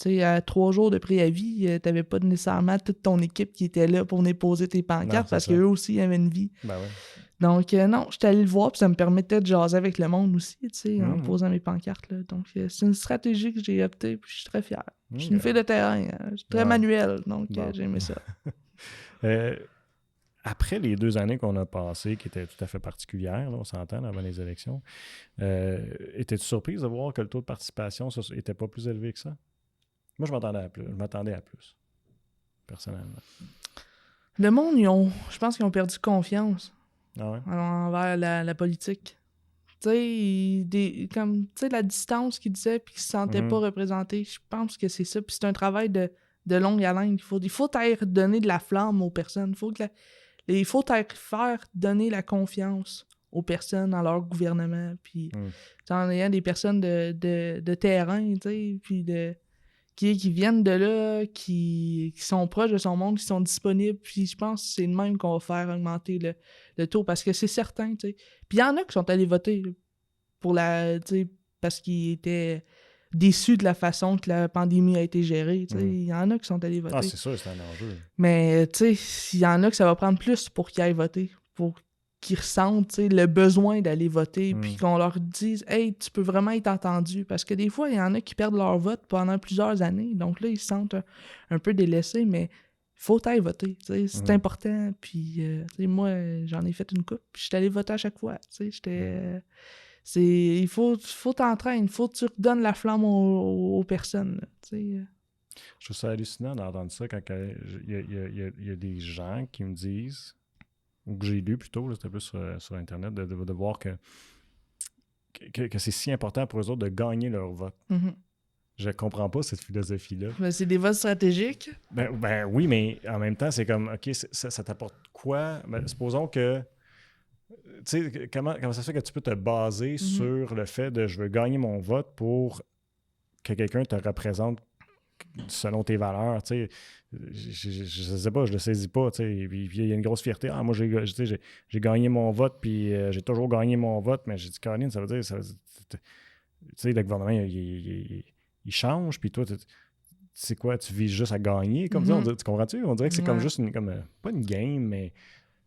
sais, à 3 jours de préavis, t'avais pas nécessairement toute ton équipe qui était là pour venir poser tes pancartes, parce qu'eux aussi, ils avaient une vie. Ben ouais. Donc, non, j'étais allé le voir, puis ça me permettait de jaser avec le monde aussi, tu sais, en posant mes pancartes, là. Donc, c'est une stratégie que j'ai optée, puis je suis très fier. Je suis une fille de terrain, je suis très manuelle, donc j'ai aimé ça. Après les 2 années qu'on a passées, qui étaient tout à fait particulières, là, on s'entend, avant les élections, étais-tu surprise de voir que le taux de participation n'était pas plus élevé que ça? Moi, je m'attendais à plus, personnellement. Le monde, je pense qu'ils ont perdu confiance. Ah ouais? Envers la politique. Tu sais, la distance qu'ils disaient puis qu'ils se sentaient pas représentés, je pense que c'est ça. Puis c'est un travail de longue haleine. Il faut donner de la flamme aux personnes. Il faut faire donner la confiance aux personnes dans leur gouvernement. Puis en ayant des personnes de terrain, tu sais, puis qui viennent de là, qui sont proches de son monde, qui sont disponibles. Puis je pense que c'est le même qu'on va faire augmenter le taux, parce que c'est certain, tu sais. Puis il y en a qui sont allés voter là, parce qu'ils étaient déçus de la façon que la pandémie a été gérée, tu sais. Il y en a qui sont allés voter. Ah, c'est sûr, c'est un enjeu. Mais, tu sais, il y en a que ça va prendre plus pour qu'ils aillent voter. qui ressentent, tu sais, le besoin d'aller voter, puis qu'on leur dise « Hey, tu peux vraiment être entendu ». Parce que des fois, il y en a qui perdent leur vote pendant plusieurs années. Donc là, ils se sentent un peu délaissés, mais faut aller voter, tu sais, c'est important. Puis, tu sais, moi, j'en ai fait une coupe, puis j'étais allé voter à chaque fois, tu sais, il faut t'entraîner, il faut que tu redonnes la flamme aux personnes, là, tu sais. Je trouve ça hallucinant d'entendre ça quand il y a des gens qui me disent, ou que j'ai lu plutôt, là, c'était plus sur Internet, de voir que c'est si important pour eux autres de gagner leur vote. Mm-hmm. Je comprends pas cette philosophie-là. Ben, c'est des votes stratégiques. Ben oui, mais en même temps, c'est comme, OK, ça t'apporte quoi? Ben, supposons que, tu sais, comment ça se fait que tu peux te baser sur le fait de je veux gagner mon vote pour que quelqu'un te représente selon tes valeurs, tu sais. Je sais pas, je le saisis pas, tu sais. Puis il y a une grosse fierté. Ah, moi, j'ai gagné mon vote, puis j'ai toujours gagné mon vote, mais j'ai dit, Caroline, ça veut dire tu sais, le gouvernement, il change, puis toi, tu sais quoi, tu vises juste à gagner, comme ça, tu comprends-tu? On dirait que c'est comme juste pas une game, mais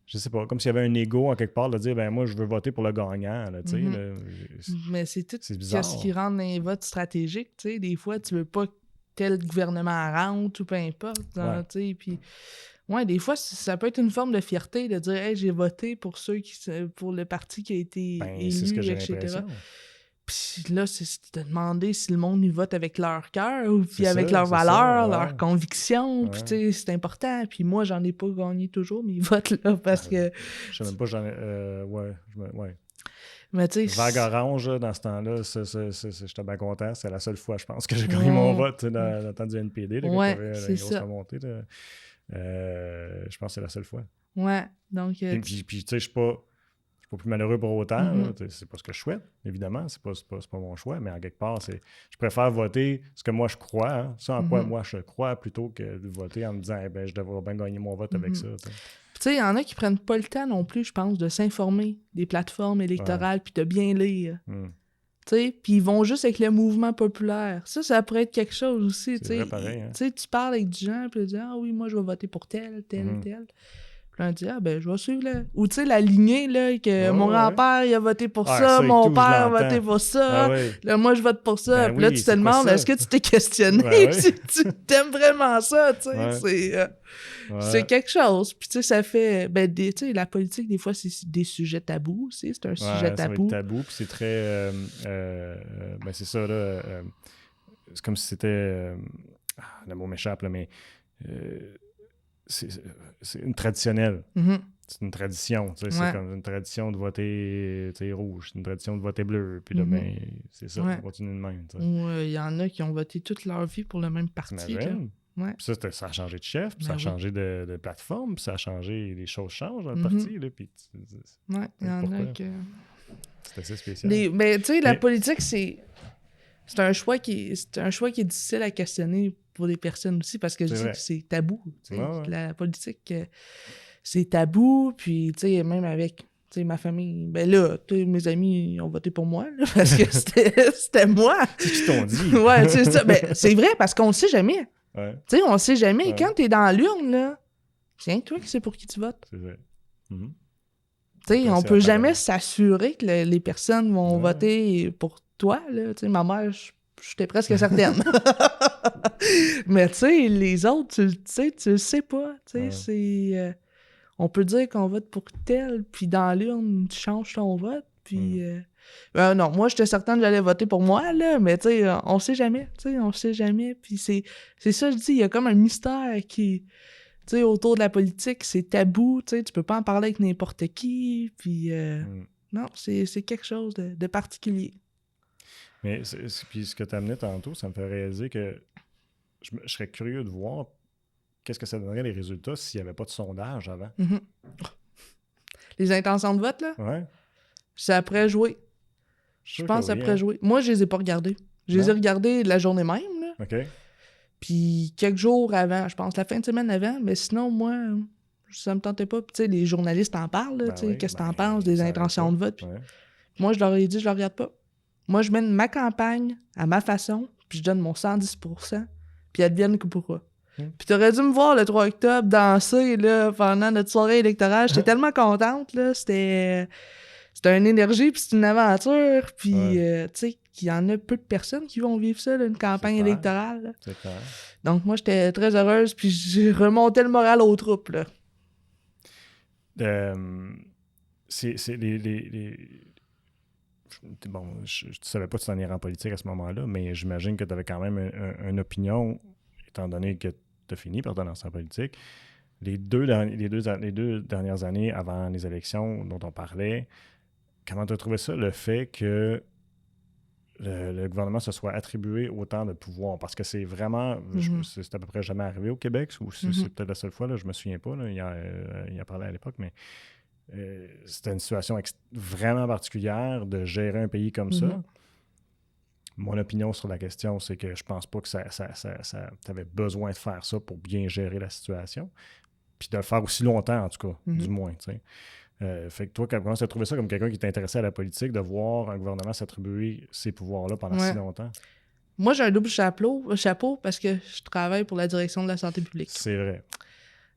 je sais pas, comme s'il y avait un ego en quelque part de dire, ben moi, je veux voter pour le gagnant, là, tu sais. Mais c'est tout bizarre. Ce qui rend les votes stratégiques, tu sais. Des fois, tu veux pas que tel gouvernement rentre ou peu importe, tu sais, puis... Ouais, des fois, ça peut être une forme de fierté de dire « Hey, j'ai voté pour pour le parti qui a été élu, c'est ce que j'ai etc. » l'impression. Puis là, c'est de demander si le monde y vote avec leur cœur ou puis avec leurs valeurs, leurs convictions. Puis tu sais, c'est important. Puis moi, j'en ai pas gagné toujours mes votes là parce que... Je sais même pas, j'en ai... ouais. Mais tu sais... Vague orange, dans ce temps-là, j'étais bien content. C'est la seule fois, je pense, que j'ai gagné mon vote dans le temps du NPD. Là, quand il y avait une grosse remontée. Là. Je pense que c'est la seule fois. Ouais, donc... Puis tu sais, je suis pas plus malheureux pour autant. Là. C'est pas ce que je souhaite, évidemment. C'est pas mon choix, mais en quelque part, je préfère voter ce que moi je crois, hein, ça en quoi moi je crois, plutôt que de voter en me disant eh ben, je devrais bien gagner mon vote avec ça. Tu sais, il y en a qui prennent pas le temps non plus, je pense, de s'informer des plateformes électorales puis de bien lire. Puis ils vont juste avec le mouvement populaire. Ça pourrait être quelque chose aussi. C'est vrai, pareil. Hein? Tu parles avec des gens, puis tu dis « Ah oui, moi, je vais voter pour tel. » Puis là, on dit « Ah, ben, je vais suivre, là. » Ou, tu sais, la lignée, là, que mon grand-père, il a voté pour ça, mon père a voté pour ça. Là, moi, je vote pour ça. Puis là, tu te demandes, est-ce que tu t'es questionné? Tu t'aimes vraiment ça, tu sais? C'est quelque chose. Puis, tu sais, ça fait... Ben, tu sais, la politique, des fois, c'est des sujets tabous aussi. C'est un sujet tabou. C'est tabou, puis c'est très... ben, c'est ça, là. C'est comme si c'était... le mot m'échappe, là, mais... c'est une traditionnelle. C'est une tradition. C'est comme une tradition de voter rouge. C'est une tradition de voter bleu. Puis là, ben, c'est ça. On continue de même. Il y en a qui ont voté toute leur vie pour le même parti. Puis ça a changé de chef, puis ça a changé de plateforme, puis ça a changé... Les choses changent dans le parti. Là, puis il y en a que... C'est assez spécial. Mais tu sais, la politique, c'est un choix qui est difficile à questionner pour des personnes aussi, parce que je dis que c'est tabou. La politique, c'est tabou, puis tu sais, même avec ma famille, ben là, mes amis ont voté pour moi, là, parce que c'était moi. C'est ce qu'ils t'ont dit. Ouais, c'est ça. Ben, c'est vrai, parce qu'on le sait jamais. Tu sais, on le sait jamais. Quand t'es dans l'urne, là, c'est rien que toi qui sais pour qui tu votes. C'est vrai. Tu sais, on peut jamais s'assurer que les personnes vont voter pour toi, là. Tu sais, ma mère, j'étais presque certaine. Mais tu sais, les autres, tu le sais pas. Tu sais, c'est... on peut dire qu'on vote pour tel, puis dans l'urne, tu changes ton vote, puis... non, moi, j'étais certaine que j'allais voter pour moi, là, mais tu sais, on sait jamais, puis c'est ça, je dis, il y a comme un mystère qui... Tu sais, autour de la politique, c'est tabou, tu sais, tu peux pas en parler avec n'importe qui, puis... Non, c'est quelque chose de particulier. Mais puis ce que tu as amené tantôt, ça me fait réaliser que je serais curieux de voir qu'est-ce que ça donnerait les résultats s'il n'y avait pas de sondage avant. Les intentions de vote, là? Ouais. C'est après jouer. Je pense après jouer. Moi, je les ai pas regardés. Je les ai regardés la journée même, là. OK. Puis quelques jours avant, je pense, la fin de semaine avant, mais sinon, moi, ça me tentait pas. Puis tu sais, les journalistes en parlent, là, tu sais, qu'est-ce que t'en penses des intentions de vote. Puis moi, je leur ai dit, je le regarde pas. Moi, je mène ma campagne à ma façon, puis je donne mon 110%, puis advienne que pourra. Puis t'aurais dû me voir le 3 octobre danser là, pendant notre soirée électorale. J'étais tellement contente, là. C'était une énergie, puis c'est une aventure. Puis, tu sais, qu'il y en a peu de personnes qui vont vivre ça, là, une campagne électorale. Là. C'est clair. Donc, moi, j'étais très heureuse, puis j'ai remonté le moral aux troupes, là. C'est Bon, je ne savais pas que tu t'en irais en politique à ce moment-là, mais j'imagine que tu avais quand même une opinion, étant donné que tu as fini par te lancer en politique. Les deux dernières années avant les élections dont on parlait, comment tu as trouvé ça, le fait que le gouvernement se soit attribué autant de pouvoir? Parce que c'est vraiment... c'est à peu près jamais arrivé au Québec, ou c'est peut-être la seule fois, là, je me souviens pas, là, il a parlé à l'époque, mais... c'était une situation vraiment particulière de gérer un pays comme ça. Mon opinion sur la question, c'est que je pense pas que tu avais besoin de faire ça pour bien gérer la situation. Puis de le faire aussi longtemps, en tout cas, du moins. Fait que toi, comment tu as trouvé ça comme quelqu'un qui t'intéressait à la politique, de voir un gouvernement s'attribuer ces pouvoirs-là pendant si longtemps? Moi, j'ai un double chapeau parce que je travaille pour la direction de la santé publique. C'est vrai.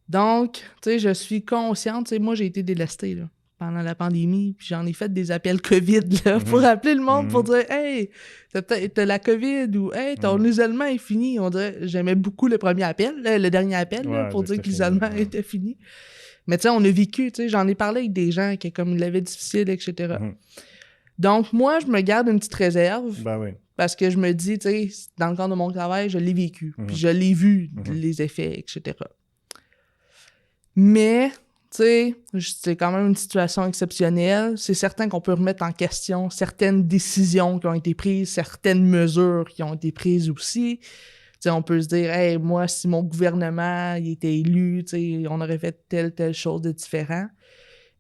Donc, tu sais, je suis consciente, tu sais, moi, j'ai été délestée, là, pendant la pandémie, puis j'en ai fait des appels COVID, là, pour appeler le monde, pour dire « Hey, t'as la COVID » ou « Hey, ton isolement est fini ». On dirait, j'aimais beaucoup le premier appel, le dernier appel, là, pour dire que l'isolement était fini. Mais tu sais, on a vécu, tu sais, j'en ai parlé avec des gens qui, comme, ils l'avaient difficile, etc. Donc, moi, je me garde une petite réserve. Ben oui. Parce que je me dis, tu sais, dans le cadre de mon travail, je l'ai vécu, puis je l'ai vu, les effets, etc. Mais, tu sais, c'est quand même une situation exceptionnelle. C'est certain qu'on peut remettre en question certaines décisions qui ont été prises, certaines mesures qui ont été prises aussi. Tu sais, on peut se dire, hey, moi, si mon gouvernement il était élu, tu sais, on aurait fait telle chose de différent.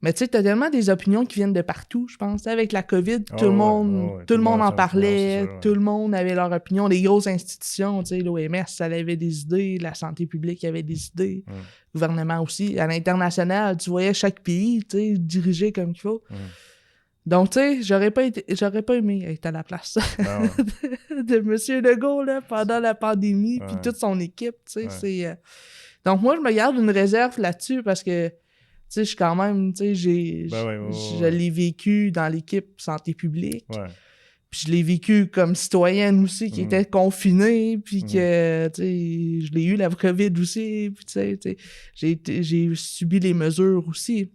Mais tu sais, t'as tellement des opinions qui viennent de partout, je pense. Avec la COVID, tout le monde en parlait, tout le monde avait leur opinion. Les grosses institutions, tu sais, l'OMS, ça avait des idées, la santé publique avait des idées, le gouvernement aussi. À l'international, tu voyais chaque pays, tu sais, dirigé comme il faut. Donc, tu sais, j'aurais pas aimé être à la place de M. Legault, là, pendant la pandémie, puis toute son équipe, tu sais, c'est... Donc, moi, je me garde une réserve là-dessus, parce que tu sais, je suis quand même, tu sais, je l'ai vécu dans l'équipe santé publique. Puis je l'ai vécu comme citoyenne aussi, qui était confinée, puis que, tu sais, je l'ai eu la COVID aussi, puis tu sais, j'ai subi les mesures aussi.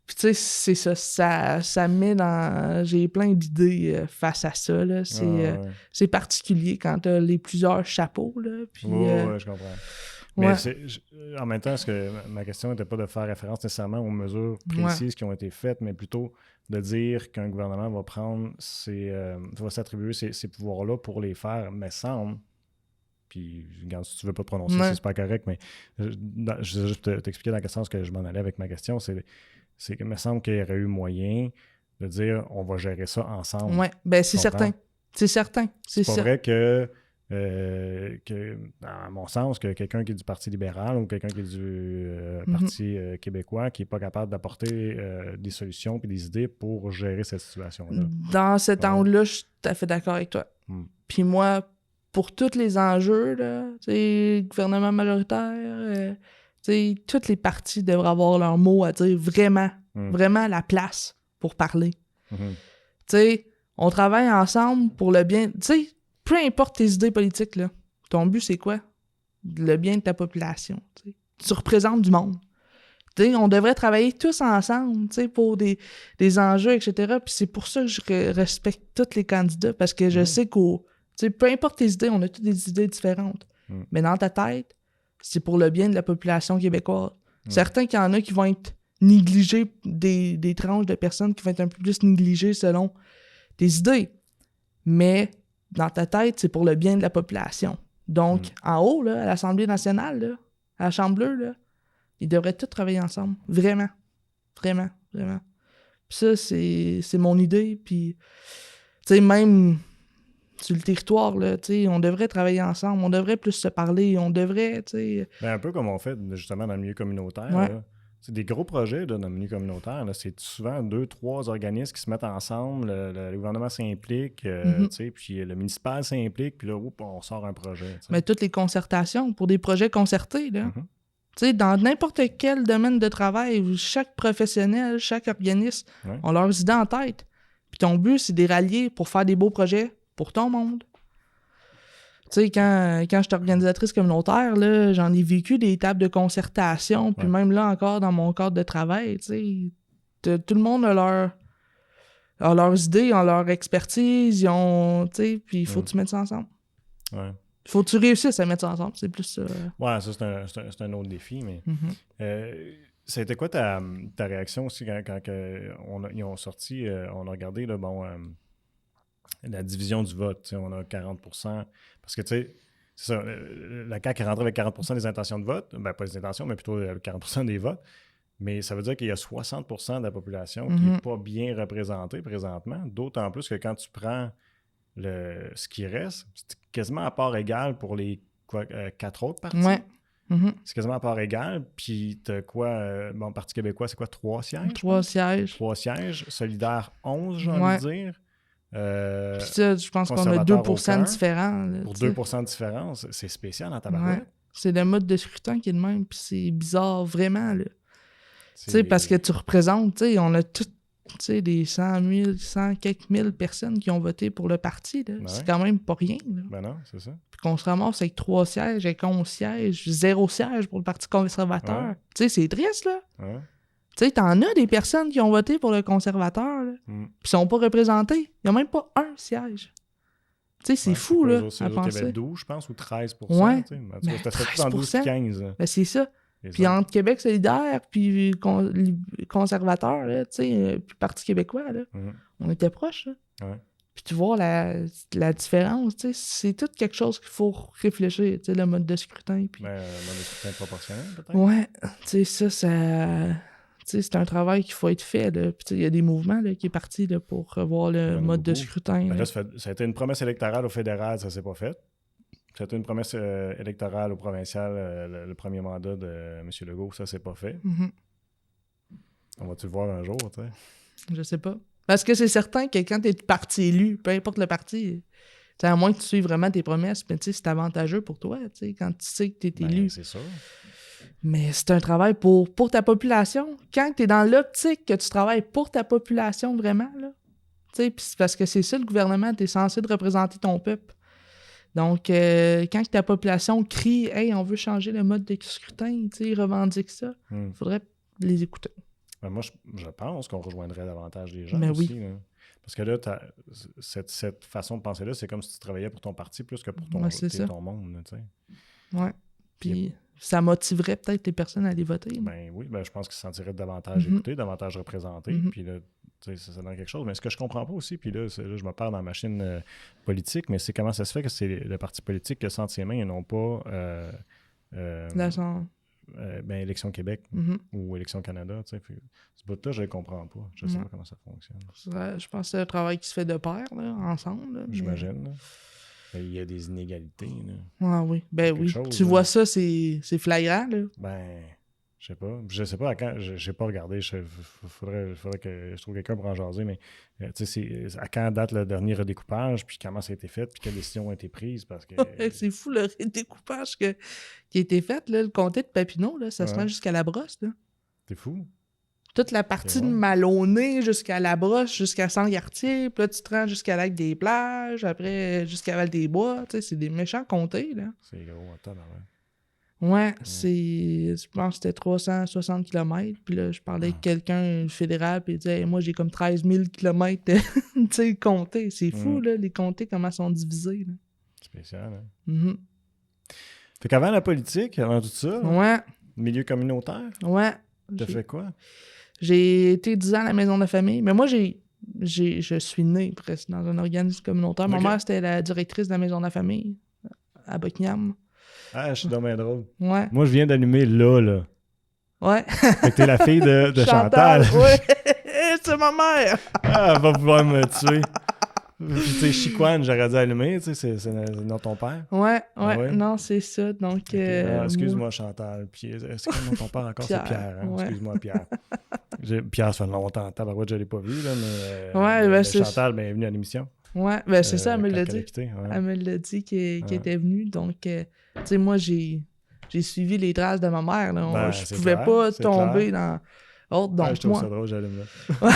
Puis tu sais, c'est ça me met dans... J'ai plein d'idées face à ça, là. C'est particulier quand t'as les plusieurs chapeaux, là, puis... je comprends. Mais en même temps, ma question n'était pas de faire référence nécessairement aux mesures précises qui ont été faites, mais plutôt de dire qu'un gouvernement va prendre va s'attribuer ces pouvoirs-là pour les faire, mais semble, puis regarde, si tu veux pas te prononcer, c'est pas correct, mais je vais juste t'expliquer dans quel sens que je m'en allais avec ma question, c'est que me semble qu'il y aurait eu moyen de dire on va gérer ça ensemble. Oui, ben c'est certain. C'est certain. C'est pas vrai que à mon sens, que quelqu'un qui est du Parti libéral ou quelqu'un qui est du Parti québécois qui n'est pas capable d'apporter des solutions et des idées pour gérer cette situation-là. Dans cet angle-là, je suis tout à fait d'accord avec toi. Puis moi, pour tous les enjeux, là, gouvernement majoritaire, toutes les partis devraient avoir leur mot à dire vraiment, vraiment la place pour parler. On travaille ensemble pour le bien... Peu importe tes idées politiques, là, ton but, c'est quoi? Le bien de ta population. T'sais. Tu représentes du monde. On devrait travailler tous ensemble pour des enjeux, etc. Puis c'est pour ça que je respecte tous les candidats, parce que je sais peu importe tes idées, on a toutes des idées différentes. Mais dans ta tête, c'est pour le bien de la population québécoise. Certains qu'il y en a qui vont être négligés, des tranches de personnes qui vont être un peu plus négligées selon tes idées. Mais... dans ta tête, c'est pour le bien de la population. Donc, en haut, là, à l'Assemblée nationale, là, à la Chambre bleue, là, ils devraient tous travailler ensemble. Vraiment. Vraiment. Vraiment. Puis ça, c'est mon idée. Puis, tu sais, même sur le territoire, là, tu sais, on devrait travailler ensemble. On devrait plus se parler. On devrait, tu sais... Ben, un peu comme on fait, justement, dans le milieu communautaire. C'est des gros projets là, dans le milieu communautaire. Là, c'est souvent 2-3 organismes qui se mettent ensemble. Le gouvernement s'implique, puis le municipal s'implique, puis là, on sort un projet. T'sais. Mais toutes les concertations pour des projets concertés, là. Tu sais, dans n'importe quel domaine de travail, chaque professionnel, chaque organisme ont leurs idées en tête. Puis ton but, c'est de les rallier pour faire des beaux projets pour ton monde. Tu sais, quand j'étais organisatrice communautaire, là, j'en ai vécu des tables de concertation, puis même là encore, dans mon cadre de travail, tu sais, tout le monde a leurs idées, ont leur expertise, ils ont, tu sais, puis il faut que tu mettes ça ensemble. Ouais. Il faut que tu réussisses à mettre ça ensemble, c'est plus ça. Ouais, ça, c'est un autre défi, mais... C'était quoi ta réaction aussi quand ils ont sorti, on a regardé, là, la division du vote, on a 40%, parce que, tu sais, c'est ça, la CAQ est rentrée avec 40% des intentions de vote, ben pas des intentions, mais plutôt 40% des votes, mais ça veut dire qu'il y a 60% de la population qui n'est pas bien représentée présentement, d'autant plus que quand tu prends ce qui reste, c'est quasiment à part égale pour les 4 autres partis. Ouais. C'est quasiment à part égale. Puis t'as quoi? Parti québécois, c'est quoi? 3 sièges? 3 sièges. 3 sièges. Solidaire, 11, j'ai envie de dire. Puis ça, je pense qu'on a 2% de différence. Là, pour 2% de différence, c'est spécial dans ta tabarouette. Ouais. C'est le mode de scrutin qui est le même. Puis c'est bizarre, vraiment. Tu sais, parce que tu représentes, tu sais, on a tout. Tu sais, des 100 000, 100 quelques mille personnes qui ont voté pour le parti, là. C'est quand même pas rien. Là. Ben non, c'est ça. Puis qu'on se ramasse avec 3 sièges, avec 11 sièges, 0 siège pour le Parti conservateur. Ouais. Tu sais, c'est triste, là. Ouais. Tu sais, t'en as des personnes qui ont voté pour le conservateur, là, puis sont pas représentées. Il y a même pas un siège. Tu sais, c'est fou, là, à penser. Il y avait 12, je pense, ou 13%. Ouais. C'était tout en 12-15. Ben, c'est ça. Puis entre Québec solidaire puis conservateur, là, tu sais, puis Parti québécois, là, on était proches, là. Ouais. Puis tu vois la différence, tu sais, c'est tout quelque chose qu'il faut réfléchir, tu sais, le mode de scrutin. Puis... le mode de scrutin proportionnel, peut-être? Ouais, tu sais, ça... Tu sais, c'est un travail qu'il faut être fait, là. Puis il y a des mouvements, là, qui est parti, là, pour revoir le mode de scrutin. Ben là, ça a été une promesse électorale au fédéral, ça s'est pas fait. C'était une promesse électorale au provincial, le premier mandat de M. Legault, ça s'est pas fait. On va-tu le voir un jour, tu sais? Je sais pas. Parce que c'est certain que quand tu es parti élu, peu importe le parti, à moins que tu suives vraiment tes promesses, mais c'est avantageux pour toi, quand tu sais que tu es élu. C'est sûr. Mais c'est un travail pour ta population. Quand tu es dans l'optique que tu travailles pour ta population vraiment, là, puis c'est parce que c'est ça le gouvernement, tu es censé de représenter ton peuple. Donc, quand ta population crie « Hey, on veut changer le mode de scrutin », ils revendiquent ça, il faudrait les écouter. Ben moi, je pense qu'on rejoindrait davantage les gens mais aussi. Oui. Là. Parce que là, cette façon de penser-là, c'est comme si tu travaillais pour ton parti plus que pour ton monde. Oui. Puis ça motiverait peut-être les personnes à aller voter. Ben oui, je pense qu'ils se sentiraient davantage écoutés, davantage représentés. Puis là, ça donne quelque chose. Mais ce que je comprends pas aussi, puis là, je me perds dans la machine politique, mais c'est comment ça se fait que c'est le parti politique qui a ça entre ses mains et non pas Élection Québec ou Élection Canada. Ce bout-là, je ne comprends pas. Je ne sais pas comment ça fonctionne. Je pense que c'est un travail qui se fait de pair, là, ensemble. Là, j'imagine. Là. Il y a des inégalités. Là. Ah oui. Ben oui. Chose, tu vois ça, c'est flagrant. Là. Ben, je sais pas à quand. J'ai pas regardé. Faudrait que je trouve quelqu'un pour en jaser, mais c'est à quand date le dernier redécoupage, puis comment ça a été fait, puis quelles décisions ont été prises. Parce que c'est fou le redécoupage qui a été fait. Là, le comté de Papineau, là, ça se rend jusqu'à la brosse. Là. C'est fou. Toute la partie de Maloney jusqu'à la brosse, jusqu'à Sangartier, puis là, tu te rends jusqu'à Lac des Plages, après jusqu'à Val-des-Bois. C'est des méchants comtés. Là. C'est gros, attends, Ouais, je pense que c'était 360 km. Puis là, je parlais avec quelqu'un fédéral, puis il disait hey, moi, j'ai comme 13 000 km de comtés. C'est fou, là, les comtés, comment ils sont divisés. Là. Spécial, hein? Fait qu'avant la politique, avant tout ça, milieu communautaire, t'as fait quoi? J'ai été 10 ans à la maison de la famille. Mais moi, je suis né presque dans un organisme communautaire. Ma mère, c'était la directrice de la maison de la famille à Buckingham. Ah, je suis dommage drôle. Ouais. Moi, je viens d'allumer là. Ouais. Fait que t'es la fille de Chantal. Ouais. C'est ma mère. Elle va pouvoir me tuer. Puis, tu sais, Chicoine, j'aurais dû allumer, tu sais, c'est le nom de ton père. Ouais, Ouais. non, c'est ça. Donc, Okay. Excuse-moi, Chantal. Puis, est-ce que le nom de ton père encore, c'est Pierre? Hein? Ouais. Excuse-moi, Pierre. Pierre, ça fait longtemps. Tabarouette, je ne l'ai pas vu, là, mais, ouais, ben, Chantal est venue à l'émission. Ouais, ben c'est ça, elle me l'a dit. Quitté, ouais. Elle me l'a dit qu'elle était venue. Donc, tu sais, moi, j'ai suivi les traces de ma mère. Là. Je pouvais pas tomber dans... donc je trouve moi... ça drôle, j'allume là.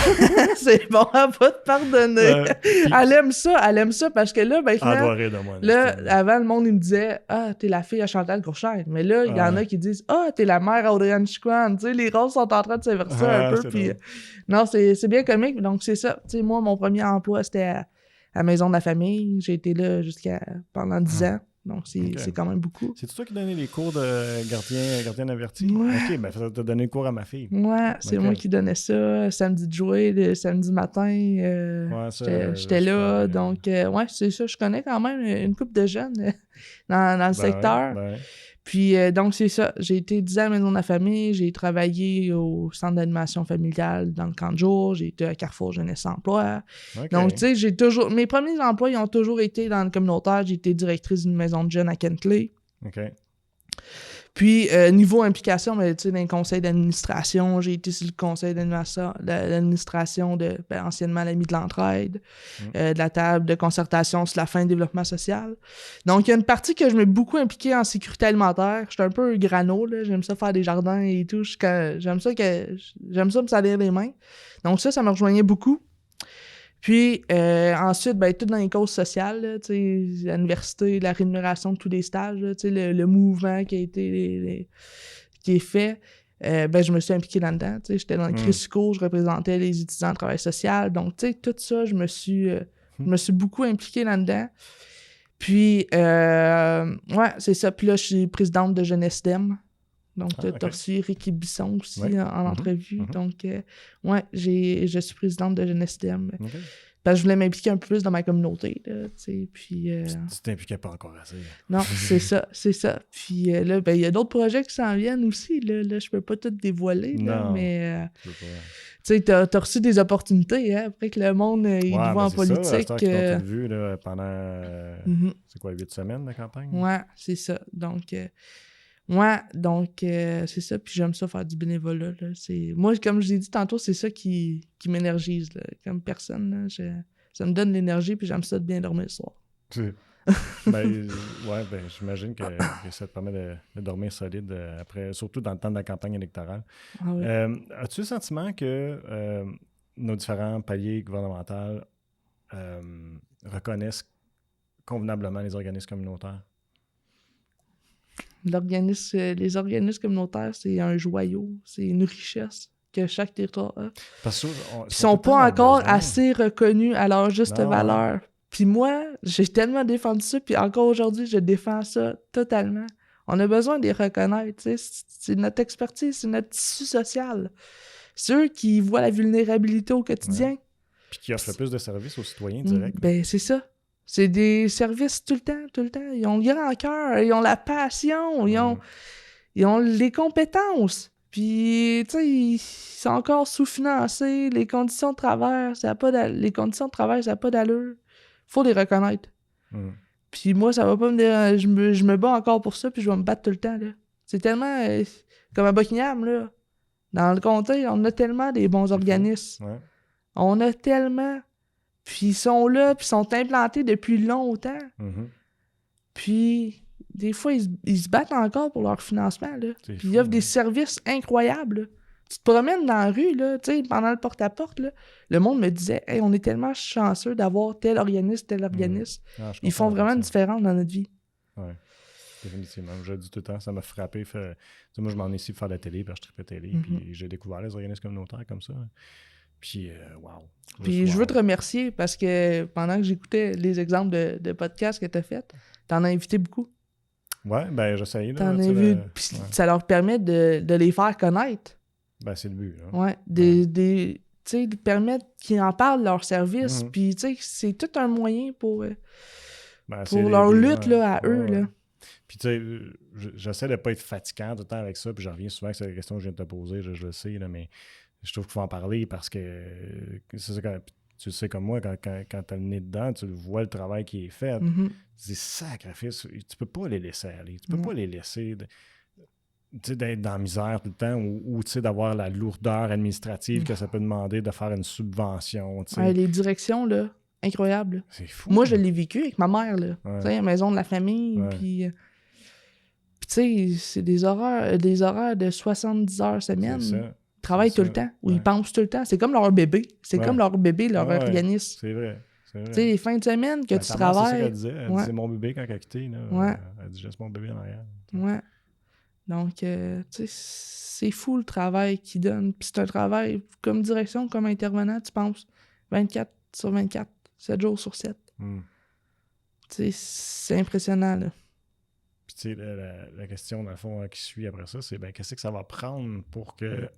c'est bon, elle va te pardonner. Elle aime ça parce que là, maintenant, elle doit rire de moi. Là, avant, le monde, il me disait « Ah, t'es la fille à Chantal Courchette. » Mais là, il y en a qui disent « Ah, t'es la mère à Audrey-Anne Chicoine. » Tu sais, les rôles sont en train de s'inverser un peu. Puis, non, c'est bien comique. Donc, c'est ça. Tu sais, moi, mon premier emploi, c'était à la Maison de la Famille. J'ai été là pendant 10 ans. Donc, c'est quand même beaucoup. C'est toi qui donnais les cours de gardien averti? Ouais. OK, ben t'as donné le cours à ma fille. Ouais, c'est moi qui donnais ça. Samedi de jouer, le samedi matin. J'étais là. Donc, ouais, c'est ça. Je connais quand même une couple de jeunes dans le secteur. Puis, donc, c'est ça. J'ai été 10 ans à la Maison de la Famille. J'ai travaillé au centre d'animation familiale dans le camp de jour. J'ai été à Carrefour Jeunesse Emploi. Okay. Donc, tu sais, j'ai toujours... Mes premiers emplois, ils ont toujours été dans le communautaire. J'ai été directrice d'une maison de jeunes à Kentley. OK. Puis, niveau implication, ben, tu sais, dans le conseil d'administration, j'ai été sur le conseil d'administration de, anciennement, l'Ami de l'entraide, de la table de concertation sur la fin du développement social. Donc, il y a une partie que je m'ai beaucoup impliquée en sécurité alimentaire. J'étais un peu grano, là. J'aime ça faire des jardins et tout. J'aime ça me salir les mains. Donc, ça me rejoignait beaucoup. Puis, ensuite, tout dans les causes sociales, là, l'université, la rémunération de tous les stages, là, le mouvement qui est fait, je me suis impliqué là-dedans. J'étais dans le CRISCO, je représentais les étudiants en travail social. Donc, tout ça, je me suis beaucoup impliqué là-dedans. Puis, ouais, c'est ça. Puis là, je suis présidente de Jeunesse DEM. Donc, tu as reçu Ricky Bisson aussi en entrevue. Donc, ouais, je suis présidente de Jeunesse DEM. Parce que je voulais m'impliquer un peu plus dans ma communauté, là, tu sais, puis... Tu t'impliquais pas encore assez. Non, c'est ça. Puis là, il y a d'autres projets qui s'en viennent aussi, là, je peux pas tout dévoiler, là, mais... tu sais, t'as reçu des opportunités, hein, après que le monde, il te voit en politique. C'est ça, qu'ils t'ont tout vu, là, pendant, c'est quoi, 8 semaines de campagne? Ouais, c'est ça. Donc... Ouais, donc c'est ça, puis j'aime ça faire du bénévolat. Là. Moi, comme je l'ai dit tantôt, c'est ça qui m'énergise, là. Comme personne. Là, ça me donne l'énergie, puis j'aime ça de bien dormir le soir. J'imagine que ça te permet de dormir solide après, surtout dans le temps de la campagne électorale. Ah oui. As-tu le sentiment que nos différents paliers gouvernementaux reconnaissent convenablement les organismes communautaires? Les organismes communautaires, c'est un joyau, c'est une richesse que chaque territoire a. Parce qu'ils ne sont pas encore assez reconnus à leur juste valeur. Puis moi, j'ai tellement défendu ça, puis encore aujourd'hui, je défends ça totalement. On a besoin de les reconnaître. C'est notre expertise, c'est notre tissu social. C'est eux qui voient la vulnérabilité au quotidien. Ouais. Puis qui offrent le plus de services aux citoyens directs. C'est ça. C'est des services tout le temps. Ils ont le grand cœur, ils ont la passion, ils ont les compétences. Puis, tu sais, ils sont encore sous-financés. Les conditions de travail, ça n'a pas d'allure. Faut les reconnaître. Puis moi, ça va pas me dire... Je me bats encore pour ça, puis je vais me battre tout le temps, là. C'est tellement... comme à Buckingham, là. Dans le comté, on a tellement des bons organismes. Ouais. On a tellement... Puis ils sont là, puis ils sont implantés depuis longtemps. Puis des fois, ils se battent encore pour leur financement, là. Puis ils offrent des services incroyables, là. Tu te promènes dans la rue, là, tu sais, pendant le porte-à-porte, là, le monde me disait « Hey, on est tellement chanceux d'avoir tel organisme. Ils font vraiment une différence dans notre vie. Oui, définitivement. Je le dis tout le temps, ça m'a frappé. Moi, je m'en ai ici pour faire de la télé, parce que je trippais télé, puis j'ai découvert les organismes communautaires comme ça. Puis, wow. Puis, je veux te remercier parce que pendant que j'écoutais les exemples de podcasts que tu as fait, tu en as invité beaucoup. Ouais, ben j'essaye. T'en as vu. Puis, ça leur permet de les faire connaître. Ben, c'est le but. Là. Ouais. Tu sais, de permettre qu'ils en parlent de leurs services. Puis, tu sais, c'est tout un moyen pour leur lutte là, à eux. Là. Puis, tu sais, j'essaie de ne pas être fatigant tout le temps avec ça. Puis, j'en reviens souvent avec la question que je viens de te poser. Je le sais, là, mais je trouve qu'il faut en parler parce que c'est ça, tu sais comme moi, quand tu as le nez dedans, tu vois le travail qui est fait. Mhm. C'est sacrifice. Tu peux pas les laisser aller. Tu peux pas les laisser d'être dans la misère tout le temps ou d'avoir la lourdeur administrative que ça peut demander de faire une subvention. Ouais, les directions, là, incroyables. C'est fou. Moi, je l'ai vécu avec ma mère, là. Ouais. Tu sais, maison de la famille, Ouais. puis tu sais, c'est des horaires de 70 heures semaine. C'est ça. Ils travaillent tout le temps, ou ils pensent tout le temps. C'est comme leur bébé. C'est comme leur bébé, leur organisme. C'est vrai. Tu sais, les fins de semaine que tu ta mère, travailles... c'est ça qu'elle disait. Elle disait mon bébé quand elle a quitté. Là, elle dit juste mon bébé en arrière. Ouais. Donc, tu sais, c'est fou le travail qu'ils donnent. Puis c'est un travail comme direction, comme intervenant, tu penses 24 sur 24, 7 jours sur 7. Tu sais, c'est impressionnant, là. Puis tu sais, la question, dans le fond, qui suit après ça, c'est qu'est-ce que ça va prendre pour que...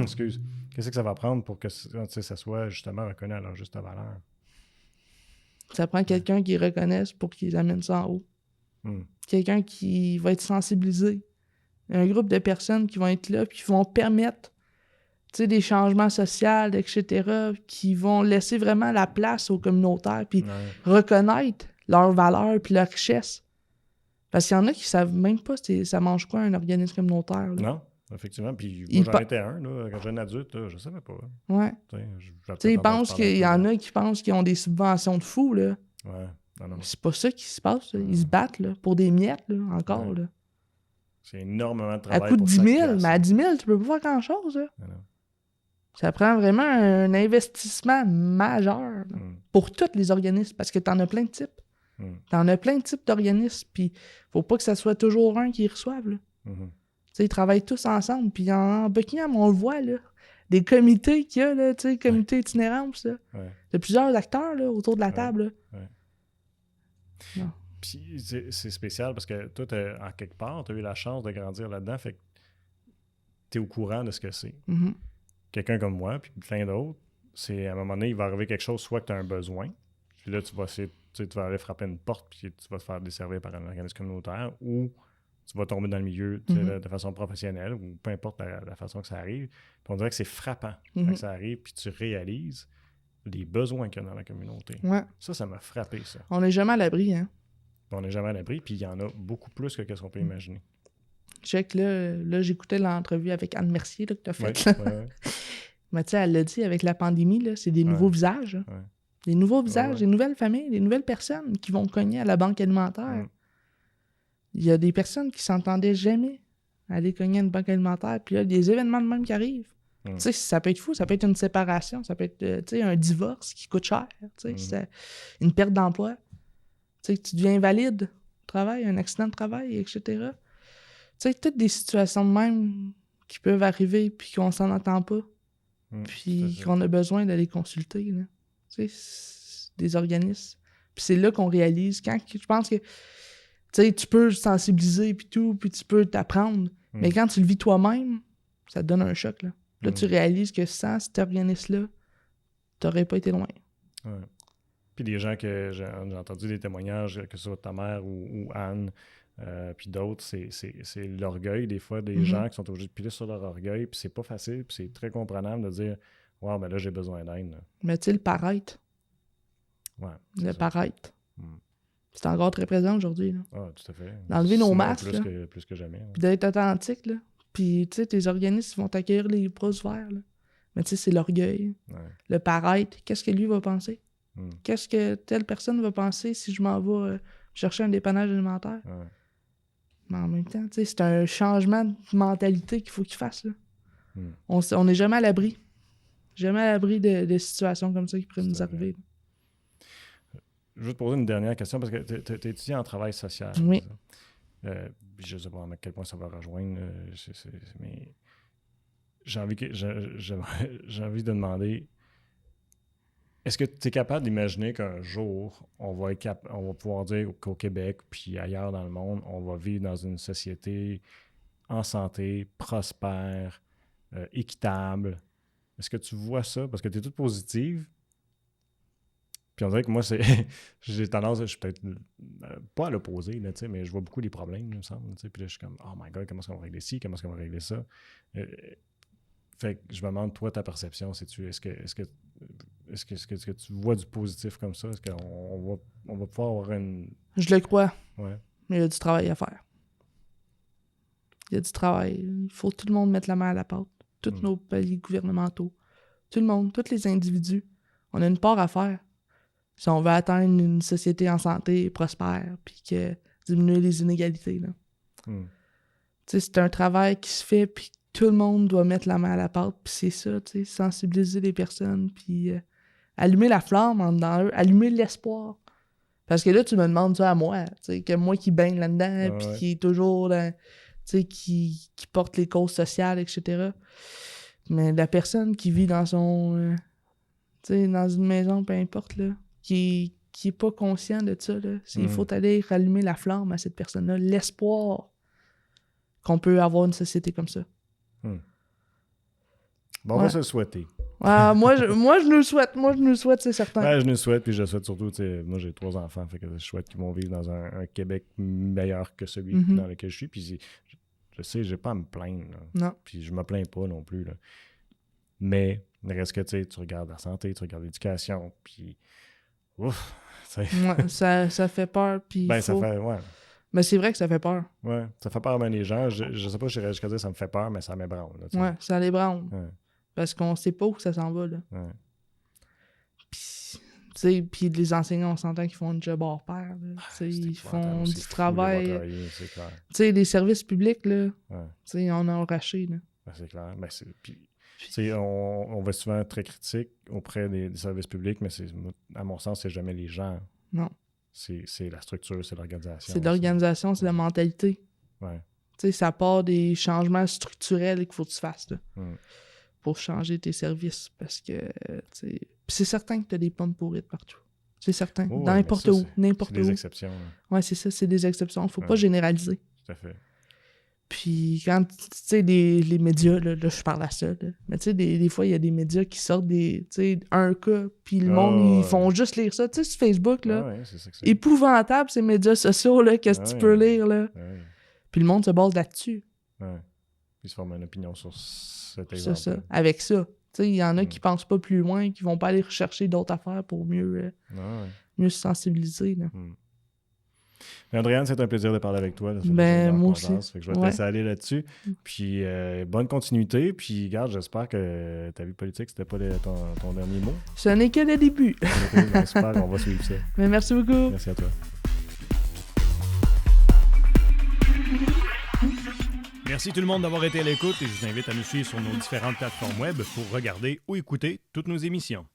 Excuse. Qu'est-ce que ça va prendre pour que ça soit justement reconnu à leur juste valeur? Ça prend quelqu'un qui reconnaisse pour qu'ils amènent ça en haut. Quelqu'un qui va être sensibilisé. Un groupe de personnes qui vont être là puis qui vont permettre des changements sociaux, etc., qui vont laisser vraiment la place aux communautaires puis reconnaître leurs valeurs puis leur richesse. Parce qu'il y en a qui savent même pas ça mange quoi un organisme communautaire. Là. Non, effectivement. Puis moi, j'en étais un, là, quand j'étais adulte, là, je savais pas. Ouais. Ils pensent qu'il y en a qui pensent qu'ils ont des subventions de fous, là. Ouais. Non. C'est pas ça qui se passe, là. Ils se battent, là, pour des miettes, là, encore, là. C'est énormément de travail. À coût de 10 000, mais à 10 000, tu peux pas faire grand-chose, là. Non. Ça prend vraiment un investissement majeur là, pour tous les organismes, parce que t'en as plein de types. T'en as plein de types d'organismes, puis faut pas que ça soit toujours un qui reçoive, là. Tu sais, ils travaillent tous ensemble, puis en Buckingham, on le voit, là. Des comités qu'il y a, là, tu sais, comités itinérance, là. Il y a plusieurs acteurs, là, autour de la table, là. Puis c'est spécial parce que toi, en quelque part, tu as eu la chance de grandir là-dedans, fait que tu es au courant de ce que c'est. Quelqu'un comme moi, puis plein d'autres, c'est à un moment donné, il va arriver quelque chose, soit que tu as un besoin, puis là, tu vas aller frapper une porte, puis tu vas te faire desservir par un organisme communautaire, ou tu vas tomber dans le milieu de façon professionnelle, ou peu importe la façon que ça arrive. Puis on dirait que c'est frappant quand ça arrive, puis tu réalises les besoins qu'il y a dans la communauté. Ouais. Ça m'a frappé, ça. On n'est jamais à l'abri, hein? On n'est jamais à l'abri, puis il y en a beaucoup plus que ce qu'on peut imaginer. Check, là j'écoutais l'entrevue avec Anne Mercier là, que tu as faite. Ouais. Mais tu sais, elle l'a dit, avec la pandémie, là, c'est des nouveaux visages. Des nouveaux visages, des nouvelles familles, des nouvelles personnes qui vont cogner à la banque alimentaire. Il y a des personnes qui s'entendaient jamais aller cogner à une banque alimentaire, puis là, il y a des événements de même qui arrivent. Tu sais, ça peut être fou, ça peut être une séparation, ça peut être un divorce qui coûte cher, c'est une perte d'emploi. Tu sais, tu deviens invalide au travail, un accident de travail, etc. Tu sais, toutes des situations de même qui peuvent arriver puis qu'on s'en entend pas. Puis qu'on a besoin d'aller consulter. Là. Tu sais, des organismes. Puis c'est là qu'on réalise. Quand je pense que tu peux sensibiliser puis tout, puis tu peux t'apprendre. Mais quand tu le vis toi-même, ça te donne un choc. Là, tu réalises que sans cet organisme-là, t'aurais pas été loin. Ouais. Puis des gens que j'ai entendu des témoignages, que ce soit ta mère ou Anne, puis d'autres, c'est l'orgueil des fois des gens qui sont obligés de piler sur leur orgueil, puis c'est pas facile, puis c'est très comprenable de dire « Wow, ben là, j'ai besoin d'aide. » Mais tu sais, le paraître. Ouais. Le paraître. C'est encore très présent aujourd'hui. Ah, tout à fait. D'enlever nos masques. Plus que jamais. Puis d'être authentique, là. Puis, tu sais, tes organismes vont t'accueillir les bras ouverts, là. Mais tu sais, c'est l'orgueil. Le paraître. Qu'est-ce que lui va penser? Qu'est-ce que telle personne va penser si je m'en vais chercher un dépannage alimentaire? Mais en même temps, tu sais, c'est un changement de mentalité qu'il faut qu'il fasse, là. On n'est jamais à l'abri. Jamais à l'abri de situations comme ça qui pourraient nous arriver. Je veux te poser une dernière question parce que tu es étudiant en travail social. Oui. Je ne sais pas à quel point ça va rejoindre, mais j'ai envie de demander, est-ce que tu es capable d'imaginer qu'un jour, on va pouvoir dire qu'au Québec puis ailleurs dans le monde, on va vivre dans une société en santé, prospère, équitable? Est-ce que tu vois ça? Parce que tu es toute positive. Puis on dirait que moi, j'ai tendance, je suis peut-être pas à l'opposé, là, mais je vois beaucoup les problèmes, il me semble. Puis là, je suis comme, oh my God, comment est-ce qu'on va régler ci? Comment est-ce qu'on va régler ça? Fait que je me demande, toi, ta perception, c'est-tu, est-ce que tu vois du positif comme ça? Est-ce qu'on va pouvoir avoir une... Je le crois. Ouais. Mais il y a du travail à faire. Il y a du travail. Il faut tout le monde mettre la main à la pâte. Tous nos paliers gouvernementaux. Tout le monde, tous les individus. On a une part à faire. Si on veut atteindre une société en santé prospère, puis que diminuer les inégalités, là. Tu sais, c'est un travail qui se fait, puis tout le monde doit mettre la main à la pâte, puis c'est ça, tu sais, sensibiliser les personnes, puis allumer la flamme en dedans eux, allumer l'espoir. Parce que là, tu me demandes ça à moi, tu sais, que moi qui baigne là-dedans, puis qui est toujours, tu sais, qui porte les causes sociales, etc. Mais la personne qui vit dans son, tu sais, dans une maison, peu importe, là, qui est pas conscient de ça, là, il faut aller rallumer la flamme à cette personne-là, l'espoir qu'on peut avoir une société comme ça. Bon, on va se le souhaiter. Moi, je nous le souhaite, c'est certain. Ouais, je nous le souhaite, puis je souhaite surtout, tu sais, moi j'ai 3 enfants, fait que je souhaite qu'ils vont vivre dans un Québec meilleur que celui dans lequel je suis, puis je sais, j'ai pas à me plaindre, là. Non. Puis je me plains pas non plus, là. Mais, il reste que, tu sais, tu regardes la santé, tu regardes l'éducation, puis... Ouf! Ouais, ça fait peur, puis ça fait... Ouais. Mais c'est vrai que ça fait peur. Ouais, ça fait peur à les gens. Je sais pas si j'irais jusqu'à dire ça me fait peur, mais ça m'ébranle. Ouais, ça l'ébranle. Ouais. Parce qu'on sait pas où ça s'en va, là. Ouais. Puis, tu sais, puis les enseignants, on s'entend qu'ils font un job hors pair, là. Ils font du travail. Tu sais, les services publics, là, tu sais, on a arraché, là. Ben, c'est clair. Ben, puis, tu sais, on va souvent être très critique auprès des services publics, mais à mon sens, c'est jamais les gens. Non. C'est la structure, c'est l'organisation. C'est l'organisation, c'est la mentalité. Ouais. Tu sais, ça part des changements structurels qu'il faut que tu fasses, là, pour changer tes services. Parce que, tu sais... Puis c'est certain que tu as des pommes pourrites partout. C'est certain. Oh, dans n'importe où. N'importe où. C'est des exceptions. Là. Ouais, c'est ça, c'est des exceptions. Faut pas généraliser. Tout à fait. Puis quand, tu sais, les médias, là, je parle à ça, là. Mais tu sais, des fois, il y a des médias qui sortent un cas, puis le monde, ils font juste lire ça. Tu sais, sur Facebook, là, c'est ça que c'est. Épouvantable, ces médias sociaux, là, qu'est-ce que tu peux lire, là. Puis le monde se base là-dessus. Ouais. Puis ils se forment une opinion sur cet exemple. C'est ça, avec ça. Tu sais, il y en a qui pensent pas plus loin, qui vont pas aller rechercher d'autres affaires pour mieux se sensibiliser, là. Mais Andréane, c'est un plaisir de parler avec toi. Moi aussi. Fait que je vais te laisser aller là-dessus. Puis bonne continuité. Puis regarde, j'espère que ta vie politique, c'était pas ton dernier mot. Ce n'est que le début. Super, on va suivre ça. Mais merci beaucoup. Merci à toi. Merci tout le monde d'avoir été à l'écoute et je vous invite à nous suivre sur nos différentes plateformes web pour regarder ou écouter toutes nos émissions.